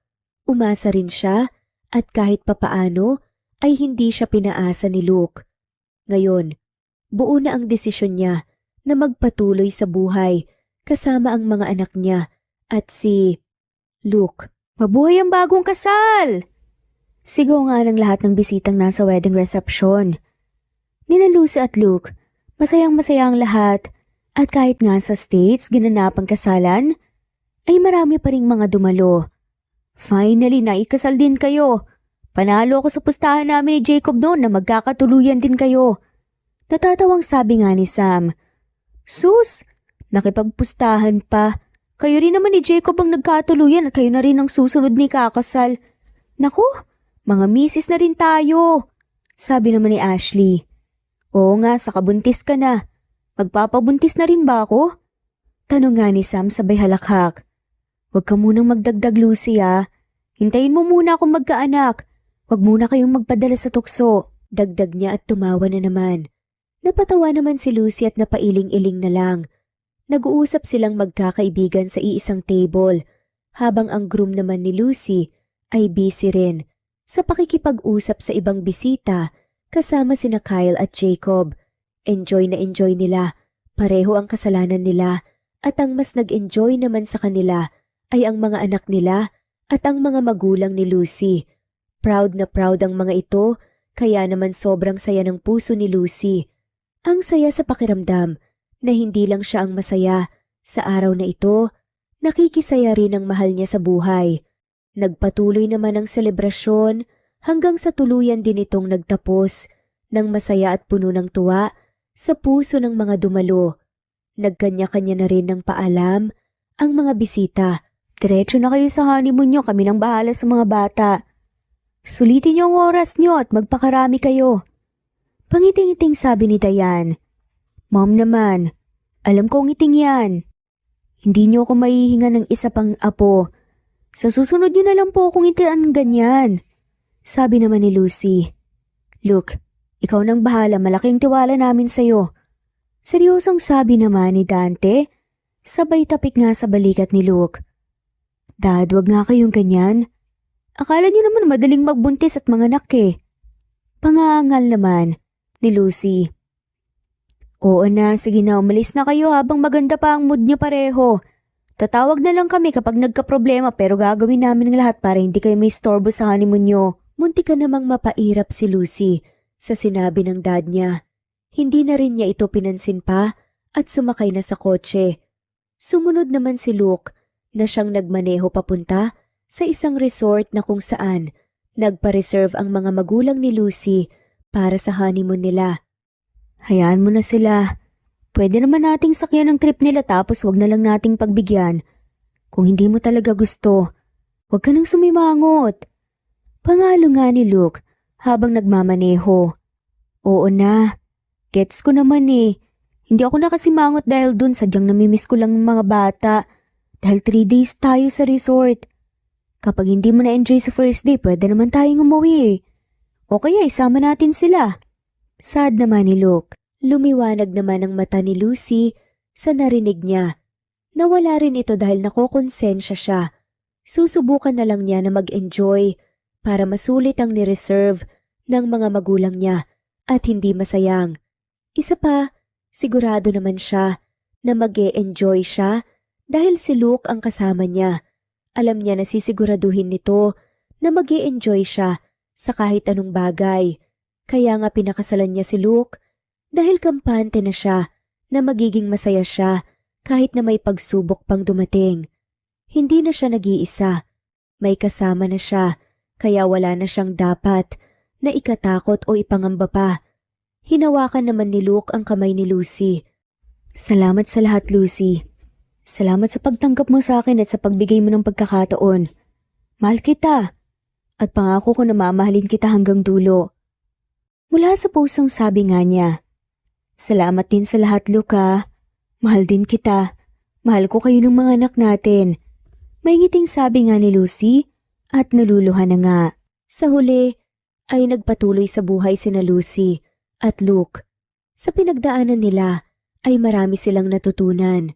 Umasa rin siya at kahit papaano ay hindi siya pinaasa ni Luke. Ngayon, buo na ang desisyon niya na magpatuloy sa buhay kasama ang mga anak niya at si Luke. Mabuhay ang bagong kasal! Sigaw nga ng lahat ng bisitang nasa wedding reception. Nina Lucy at Luke, masayang-masaya ang lahat at kahit nga sa States ginanap ang kasalan, ay marami pa ring mga dumalo. Finally, naikasal din kayo. Panalo ako sa pustahan namin ni Jacob doon na magkakatuluyan din kayo. Natatawang sabi nga ni Sam. Sus, nakipagpustahan pa. Kayo rin naman ni Jacob ang nagkatuluyan at kayo na rin ang susunod ni kakasal. Naku, mga misis na rin tayo. Sabi naman ni Ashley. Oo nga, sa kabuntis ka na. Magpapabuntis na rin ba ako? Tanong nga ni Sam sabay halakhak. Huwag ka munang magdagdag, Lucy ah. Hintayin mo muna akong magkaanak. Huwag muna kayong magpadala sa tukso. Dagdag niya at tumawa na naman. Napatawa naman si Lucy at napailing-iling na lang. Nag-uusap silang magkakaibigan sa iisang table, habang ang groom naman ni Lucy ay busy rin sa pakikipag-usap sa ibang bisita kasama sina Kyle at Jacob. Enjoy na enjoy nila, pareho ang kasalanan nila at ang mas nag-enjoy naman sa kanila ay ang mga anak nila at ang mga magulang ni Lucy. Proud na proud ang mga ito, kaya naman sobrang saya ng puso ni Lucy. Ang saya sa pakiramdam na hindi lang siya ang masaya. Sa araw na ito, nakikisaya rin ang mahal niya sa buhay. Nagpatuloy naman ang selebrasyon hanggang sa tuluyan din itong nagtapos ng masaya at puno ng tuwa sa puso ng mga dumalo. Nagkanya-kanya na rin ng paalam ang mga bisita. Diretso na kayo sa honeymoon nyo, kami nang bahala sa mga bata. Sulitin niyo ang oras niyo at magpakarami kayo. Pangiting-iting sabi ni Diane. Mom naman, alam ko ngiting yan. Hindi niyo ako maihinga ng isa pang apo. Sa susunod niyo na lang po akong ngitian ganyan. Sabi naman ni Lucy. Look, ikaw nang bahala, malaking tiwala namin sa'yo. Seryosong sabi naman ni Dante, sabay tapik nga sa balikat ni Luke. Dad, wag nga kayong ganyan. Akala niyo naman madaling magbuntis at manganak eh. Pangangal naman ni Lucy. Oo na, sige na, umalis na kayo habang maganda pa ang mood niyo pareho. Tatawag na lang kami kapag nagka-problema pero gagawin namin ang lahat para hindi kayo may istorbo sa honeymoon niyo. Muntik ka namang mapairap si Lucy sa sinabi ng dad niya. Hindi na rin niya ito pinansin pa at sumakay na sa kotse. Sumunod naman si Luke na siyang nagmaneho papunta sa isang resort na kung saan nagpa-reserve ang mga magulang ni Lucy para sa honeymoon nila. Hayaan mo na sila. Pwede naman nating sakyan ang trip nila tapos wag na lang nating pagbigyan. Kung hindi mo talaga gusto, wag ka nang sumimangot. Pangalo nga ni Luke habang nagmamaneho. Oo na, gets ko naman eh. Hindi ako nakasimangot dahil dun sadyang namimiss ko lang ng mga bata. Dahil 3 days tayo sa resort. Kapag hindi mo na-enjoy sa first day, pwede naman tayong umuwi eh. O kaya isama natin sila. Sad naman ni Luke. Lumiwanag naman ang mata ni Lucy sa narinig niya. Nawala rin ito dahil nakokonsensya siya. Susubukan na lang niya na mag-enjoy para masulit ang nireserve ng mga magulang niya at hindi masayang. Isa pa, sigurado naman siya na mag-e-enjoy siya dahil si Luke ang kasama niya. Alam niya na sisiguraduhin nito na mag-e-enjoy siya sa kahit anong bagay. Kaya nga pinakasalan niya si Luke dahil kampante na siya na magiging masaya siya kahit na may pagsubok pang dumating. Hindi na siya nag-iisa. May kasama na siya, kaya wala na siyang dapat na ikatakot o ipangamba pa. Hinawakan naman ni Luke ang kamay ni Lucy. Salamat sa lahat, Lucy. Salamat sa pagtanggap mo sa akin at sa pagbigay mo ng pagkakataon. Mahal kita. At pangako ko na mamahalin kita hanggang dulo. Mula sa pusong sabi nga niya, salamat din sa lahat, Luke ha. Mahal din kita. Mahal ko kayo ng mga anak natin. May ngiting sabi nga ni Lucy at naluluhan na nga. Sa huli ay nagpatuloy sa buhay sina Lucy at Luke. Sa pinagdaanan nila ay marami silang natutunan.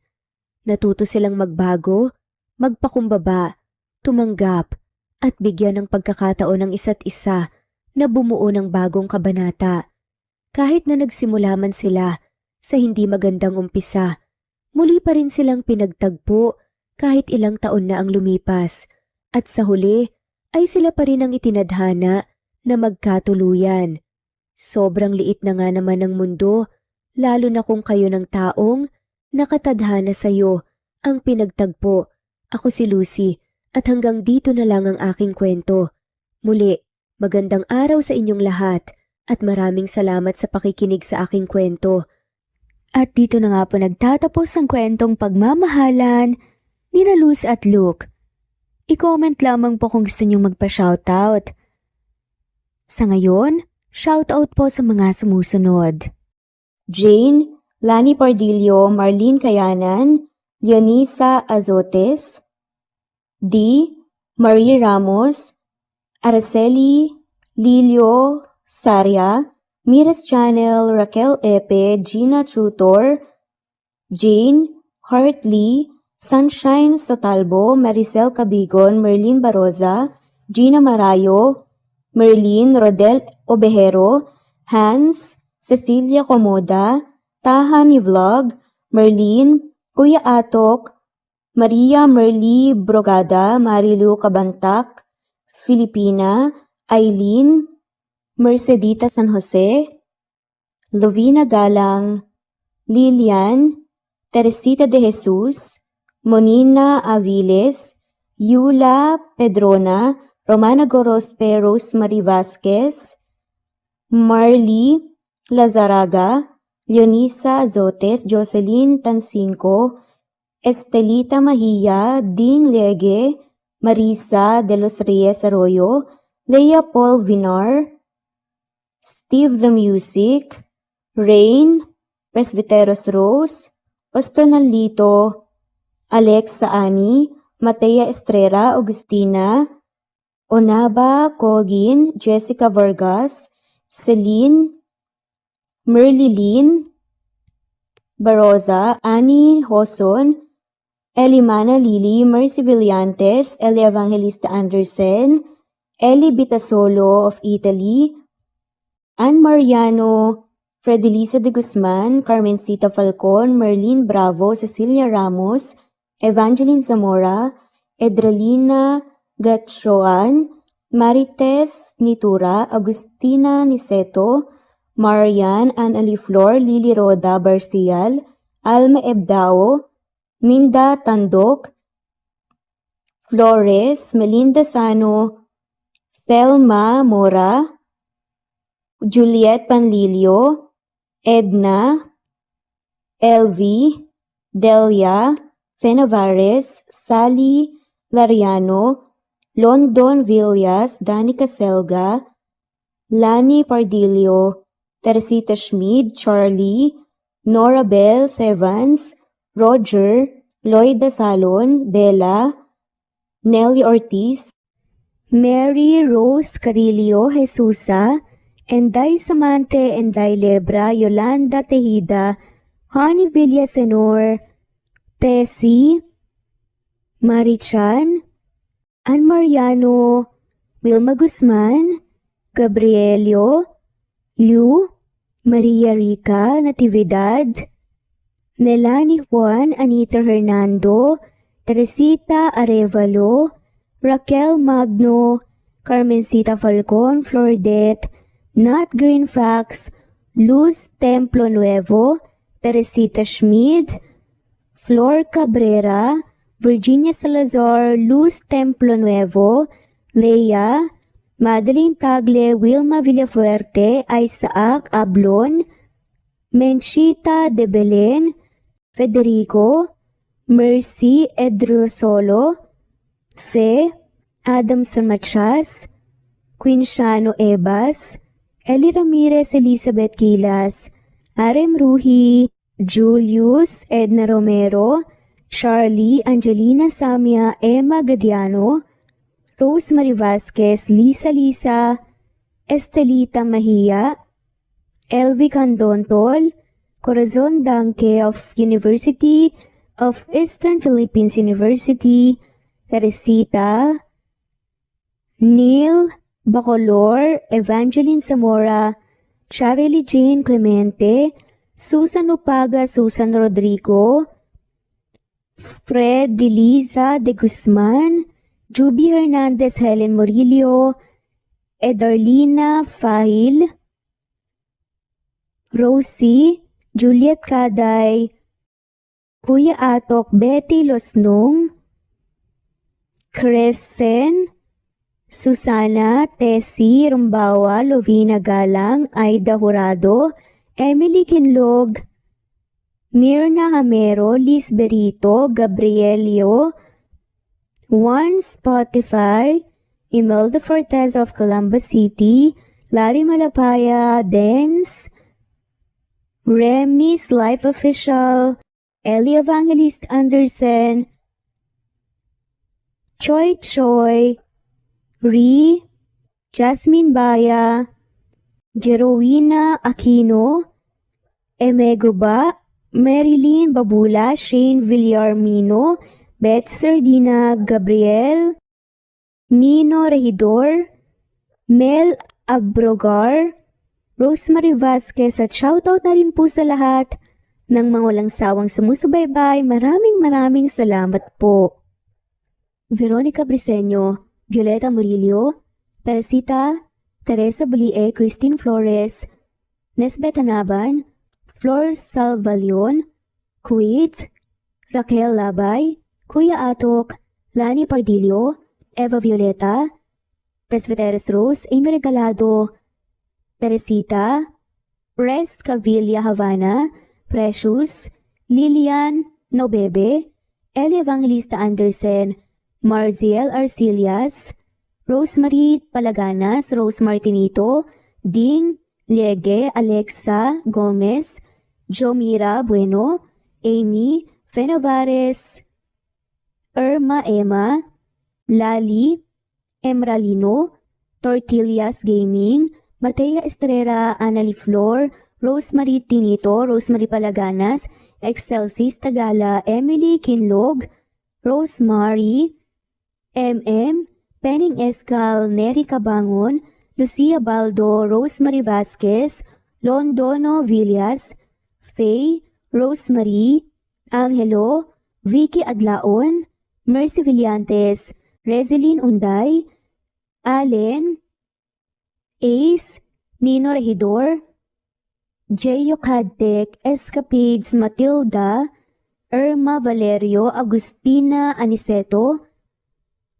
Natuto silang magbago, magpakumbaba, tumanggap at bigyan ng pagkakataon ng isa't isa na bumuo ng bagong kabanata. Kahit na nagsimula man sila sa hindi magandang umpisa, muli pa rin silang pinagtagpo kahit ilang taon na ang lumipas at sa huli ay sila pa rin ang itinadhana na magkatuluyan. Sobrang liit na nga naman ng mundo, lalo na kung kayo ng taong nakatadhana sa'yo ang pinagtagpo. Ako si Lucy at hanggang dito na lang ang aking kwento. Muli, magandang araw sa inyong lahat at maraming salamat sa pakikinig sa aking kwento. At dito na nga po nagtatapos ang kwentong pagmamahalan ni Lucy at Luke. I-comment lamang po kung gusto niyong magpa-shoutout. Sa ngayon, shoutout po sa mga sumusunod. Jane, Lani Pardillo, Marlene Kayanan, Leonisa Azotes, D. Marie Ramos, Araceli Lilio Saria, Miras Channel, Raquel Epe, Gina Tutor, Jane, Hartley, Sunshine Sotalbo, Maricel Cabigon, Merlin Baroza, Gina Marayo, Merlin Rodel Obejero, Hans, Cecilia Comoda, Tahan ni Vlog, Merlin, Kuya Atok, Maria Merly Brogada, Marilu Cabantac, Filipina, Eileen, Mercedita San Jose, Lovina Galang, Lilian, Teresita de Jesus, Monina Aviles, Yula Pedrona, Romana Gorospe, Rosemary Vasquez, Marley Lazaraga, Leonisa Azotes, Jocelyn Tancinco, Estelita Mahia, Ding Lege, Marisa de los Reyes Arroyo, Leia Paul Vinar, Steve the Music, Rain, Presbyteros Rose, Ostonalito, Alexa Ani, Matea Estrera, Agustina, Onaba Cogin, Jessica Vargas, Celine, Merlilyn Baroza, Annie Hoson, Elimana Lili, Mercy Villantes, Eli Evangelista Andersen, Eli Bitasolo of Italy, Ann Mariano, Fredelisa de Guzman, Carmencita Falcon, Merlin Bravo, Cecilia Ramos, Evangeline Zamora, Edralina Gatchoan, Marites Nitura, Agustina Niceto, Marian Ann Aliflor, Lily Roda Barcial, Alma Ebdao, Minda Tandok, Flores, Melinda Sano, Thelma Mora, Juliet Panlilio, Edna, Elvie, Delia, Fenavares, Sally Lariano, London Villas, Danica Selga, Lani Pardilio, Teresita Schmid, Charlie, Nora Bell Evans, Roger, Lloyd Dasalon, Bella, Nelly Ortiz, Mary Rose Carillo Jesusa, Enday Samante, Enday Lebra, Yolanda Tejida, Honey Villasenor, Tessie, Marichan, Ann Mariano, Wilma Guzman, Gabrielio, Liu, Maria Rica Natividad, Melanie Juan Anita Hernando, Teresita Arevalo, Raquel Magno, Carmencita Falcon Flordet, Nat Greenfax, Luz Templo Nuevo, Teresita Schmid, Flor Cabrera, Virginia Salazar, Luz Templo Nuevo, Leia, Madeline Tagle, Wilma Villafuerte, Isaac Ablon, Menchita de Belen, Federico, Mercy Edrosolo, Fe, Adamson Machas, Quinciano Ebas, Eli Ramirez Elizabeth Gilas, Arem Ruhi, Julius Edna Romero, Charlie Angelina Samia Emma Gadiano, Rosemary Vasquez, Lisa, Estelita Mahia, Elvi Candontol, Corazon Danke of University of Eastern Philippines University, Teresita, Neil Bacolor, Evangeline Zamora, Charlie Jane Clemente, Susan Upaga, Susan Rodrigo, Fred Deliza de Guzman, Juby Hernandez, Helen Murillo, Edarlina Fahil, Rosie, Juliet Kaday, Kuya Atok, Betty Losnong, Crescen, Susana, Tessie, Rumbawa, Lovina Galang, Aida Jurado, Emily Kinlog, Mirna Hamero, Liz Berito, Gabrielio, Juan Spotify, Imelda Fortes of Columbus City, Larry Malapaya, Dance, Remy's Life Official, Ellie Evangelist Anderson, Choi Choi, Ri, Jasmine Baya, Jerowina Aquino, Emeguba, Marilyn Babula, Shane Villarmino, Beth Sardina, Gabriel, Nino Regidor, Mel Abrogar, Rosemary Vasquez at shoutout na rin po sa lahat ng mga walang sawang sumusubaybay. Maraming salamat po. Veronica Briseño, Violeta Murillo, Teresita, Teresa Bulie, Christine Flores, Nesbeth Anaban, Flor Salvalion, Kuwait, Raquel Labay, Kuya Atok, Lani Pardillo, Eva Violeta, Presbyteres Rose, Amy Regalado, Teresita, Res Cavilla Havana, Precious, Lilian Nobebe, Eli Evangelista Anderson, Marziel Arcilias, Rosemary Palaganas, Rose Martinito, Ding Liege, Alexa Gomez, Jomira Bueno, Amy Fenovares, Irma Emma, Lali Emralino, Tortillas Gaming, Matea Estrera, Annalie Flor, Rosemary Tinito, Rosemary Palaganas, Excelsis Tagala, Emily Kinlog, Rosemary, MM, Penning Escal, Neri Cabangon, Lucia Baldo, Rosemary Vasquez, Londono Villas, Faye, Rosemary, Angelo, Vicky Adlaon, Mercy Villantes, Rezeline Unday, Allen, Ace, Nino Regidor, Jeyo Cadtec, Escapades Matilda, Irma Valerio, Agustina Aniceto,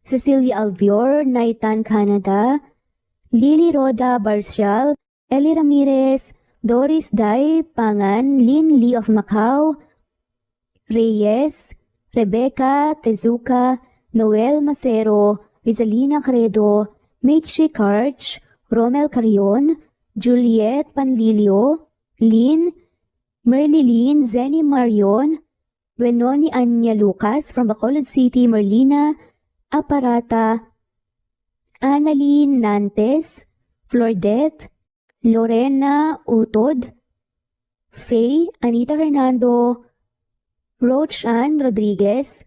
Cecilia Alvior, Naitan Canada, Lily Roda Barcial, Eli Ramirez, Doris Day Pangan, Lynn Lee of Macau, Reyes, Rebecca Tezuka, Noel Macero, Rizalina Credo, Mitchie Karch, Romel Carion, Juliet Panlilio, Lynn, Merlilyn Zenny Marion, Benoni Anya Lucas from Bacolod City, Merlina Aparata, Annalyn Nantes, Flordet, Lorena Utod, Faye, Anita Hernando, Roach Ann Rodriguez,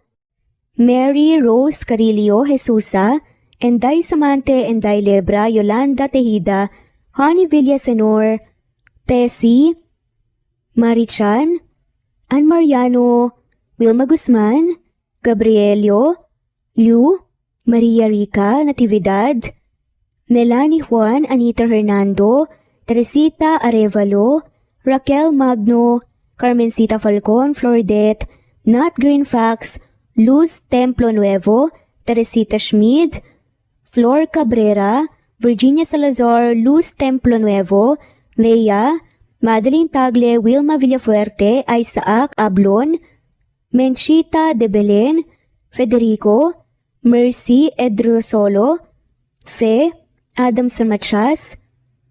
Mary Rose Carillo Jesusa, Enday Samante, Enday Lebra, Yolanda Tejida, Honey Villasenor, Tessie, Marichan, Ann Mariano, Wilma Guzman, Gabrielio, Liu, Maria Rica Natividad, Melanie Juan, Anita Hernando, Teresita Arevalo, Raquel Magno, Carmencita Falcon, Flordet, Nat Greenfax, Luz Templo Nuevo, Teresita Schmid, Flor Cabrera, Virginia Salazar, Luz Templo Nuevo, Leia, Madeline Tagle, Wilma Villafuerte, Isaac Ablon, Menchita de Belen, Federico, Mercy Edrosolo, Fe, Adam Samachas,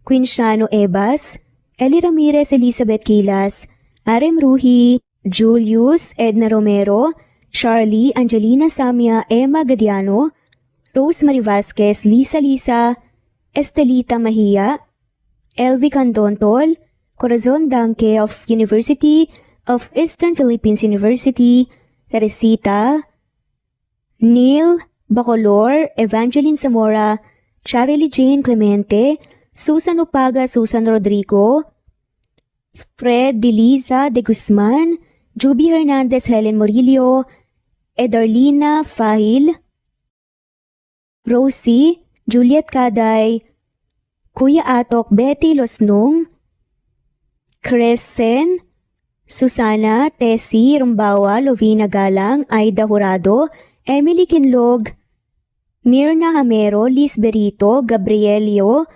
Quinciano Ebas, Eli Ramirez, Elizabeth Kilas, Arem Ruhi, Julius Edna Romero, Charlie, Angelina Samia, Emma Gadiano, Rosemary Vasquez, Lisa, Estelita Mahia, Elvi Candontol, Corazon Danke of University of Eastern Philippines University, Teresita, Neil Bacolor, Evangeline Zamora, Charlie Jane Clemente, Susan Upaga, Susan Rodrigo, Fred Deliza de Guzman, Juby Hernandez, Helen Morillo, Edarlina Fahil, Rosie, Juliet Kaday, Kuya Atok, Betty Losnong, Crescen, Susana, Tessie, Rumbawa, Lovina Galang, Aida Jurado, Emily Kinlog, Mirna Hamero, Liz Berito, Gabrielio,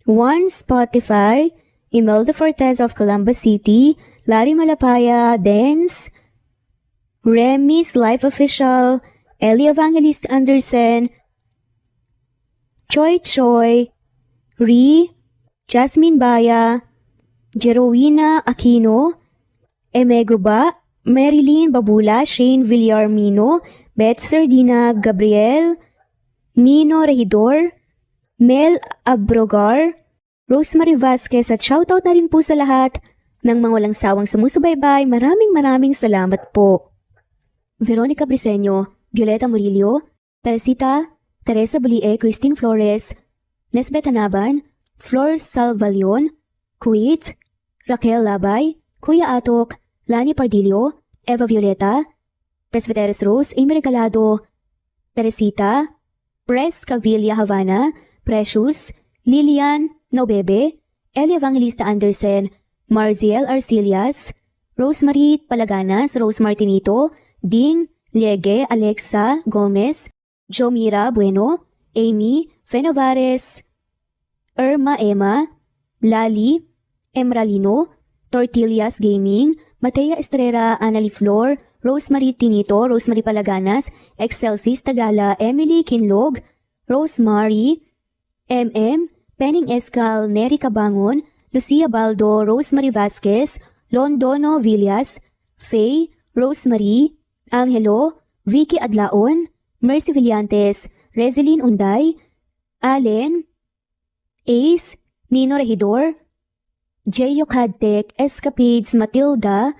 Juan Spotify, Imelda Fortes of Columbus City, Larry Malapaya, Dance, Remy's Life Official, Ellie Evangelist Anderson, Choi Choi, Ri, Jasmine Baya, Jerowina Aquino, Emeguba, Marilyn Babula, Shane Villarmino, Beth Sardina, Gabriel, Nino Regidor, Mel Abrogar, Rosemary Vasquez at shoutout na rin po sa lahat ng mga walang sawang sumusubaybay. Maraming salamat po. Veronica Briseño, Violeta Murillo, Teresita, Teresa Bulie, Christine Flores, Nesbeth Anaban, Flor Salvalion, Kuwait, Raquel Labay, Kuya Atok, Lani Pardillo, Eva Violeta, Presbyteros Rose, Amy Regalado, Teresita, Pres Cavilla Havana, Precious, Lilian Nobebe, Eli Evangelista Anderson, Marziel Arcilias, Rosemary Palaganas, Rose Martinito, Ding Liege, Alexa Gomez, Jomira Bueno, Amy Fenovares, Irma Emma, Lali Emralino, Tortillas Gaming, Matea Estrera, Annalie Flor, Rosemary Tinito, Rosemary Palaganas, Excelsis Tagala, Emily Kinlog, Rosemary, MM, Penning Escal, Neri Cabangon, Lucia Baldo, Rosemary Vasquez, Londono Villas, Faye, Rosemary, Angelo, Vicky Adlaon, Mercy Villantes, Rezeline Unday, Allen, Ace, Nino Regidor, Jeyo Cadtec, Escapades, Matilda,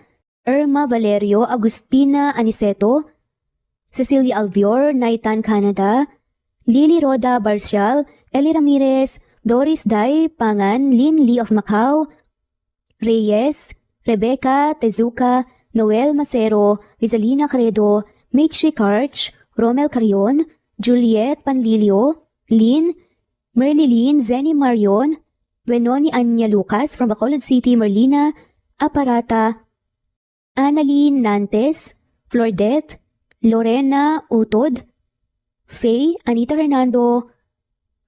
Irma Valerio, Agustina Aniceto, Cecilia Alvior, Naitan Canada, Lily Roda Barcial, Eli Ramirez, Doris Day Pangan, Lynn Lee of Macau, Reyes, Rebecca Tezuka, Noel Macero, Rizalina Credo, Mitchie Karch, Romel Carion, Juliet Panlilio, Lynn, Merlilyn Zenny Marion, Wenoni Anya Lucas from Bacolod City, Merlina Aparata, Annalyn Nantes, Flordet, Lorena Utod, Faye, Anita Hernando,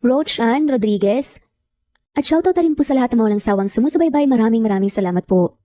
Roach Ann Rodriguez, at shoutout na rin po sa lahat ng mga walang sawang sumusubaybay. Maraming salamat po.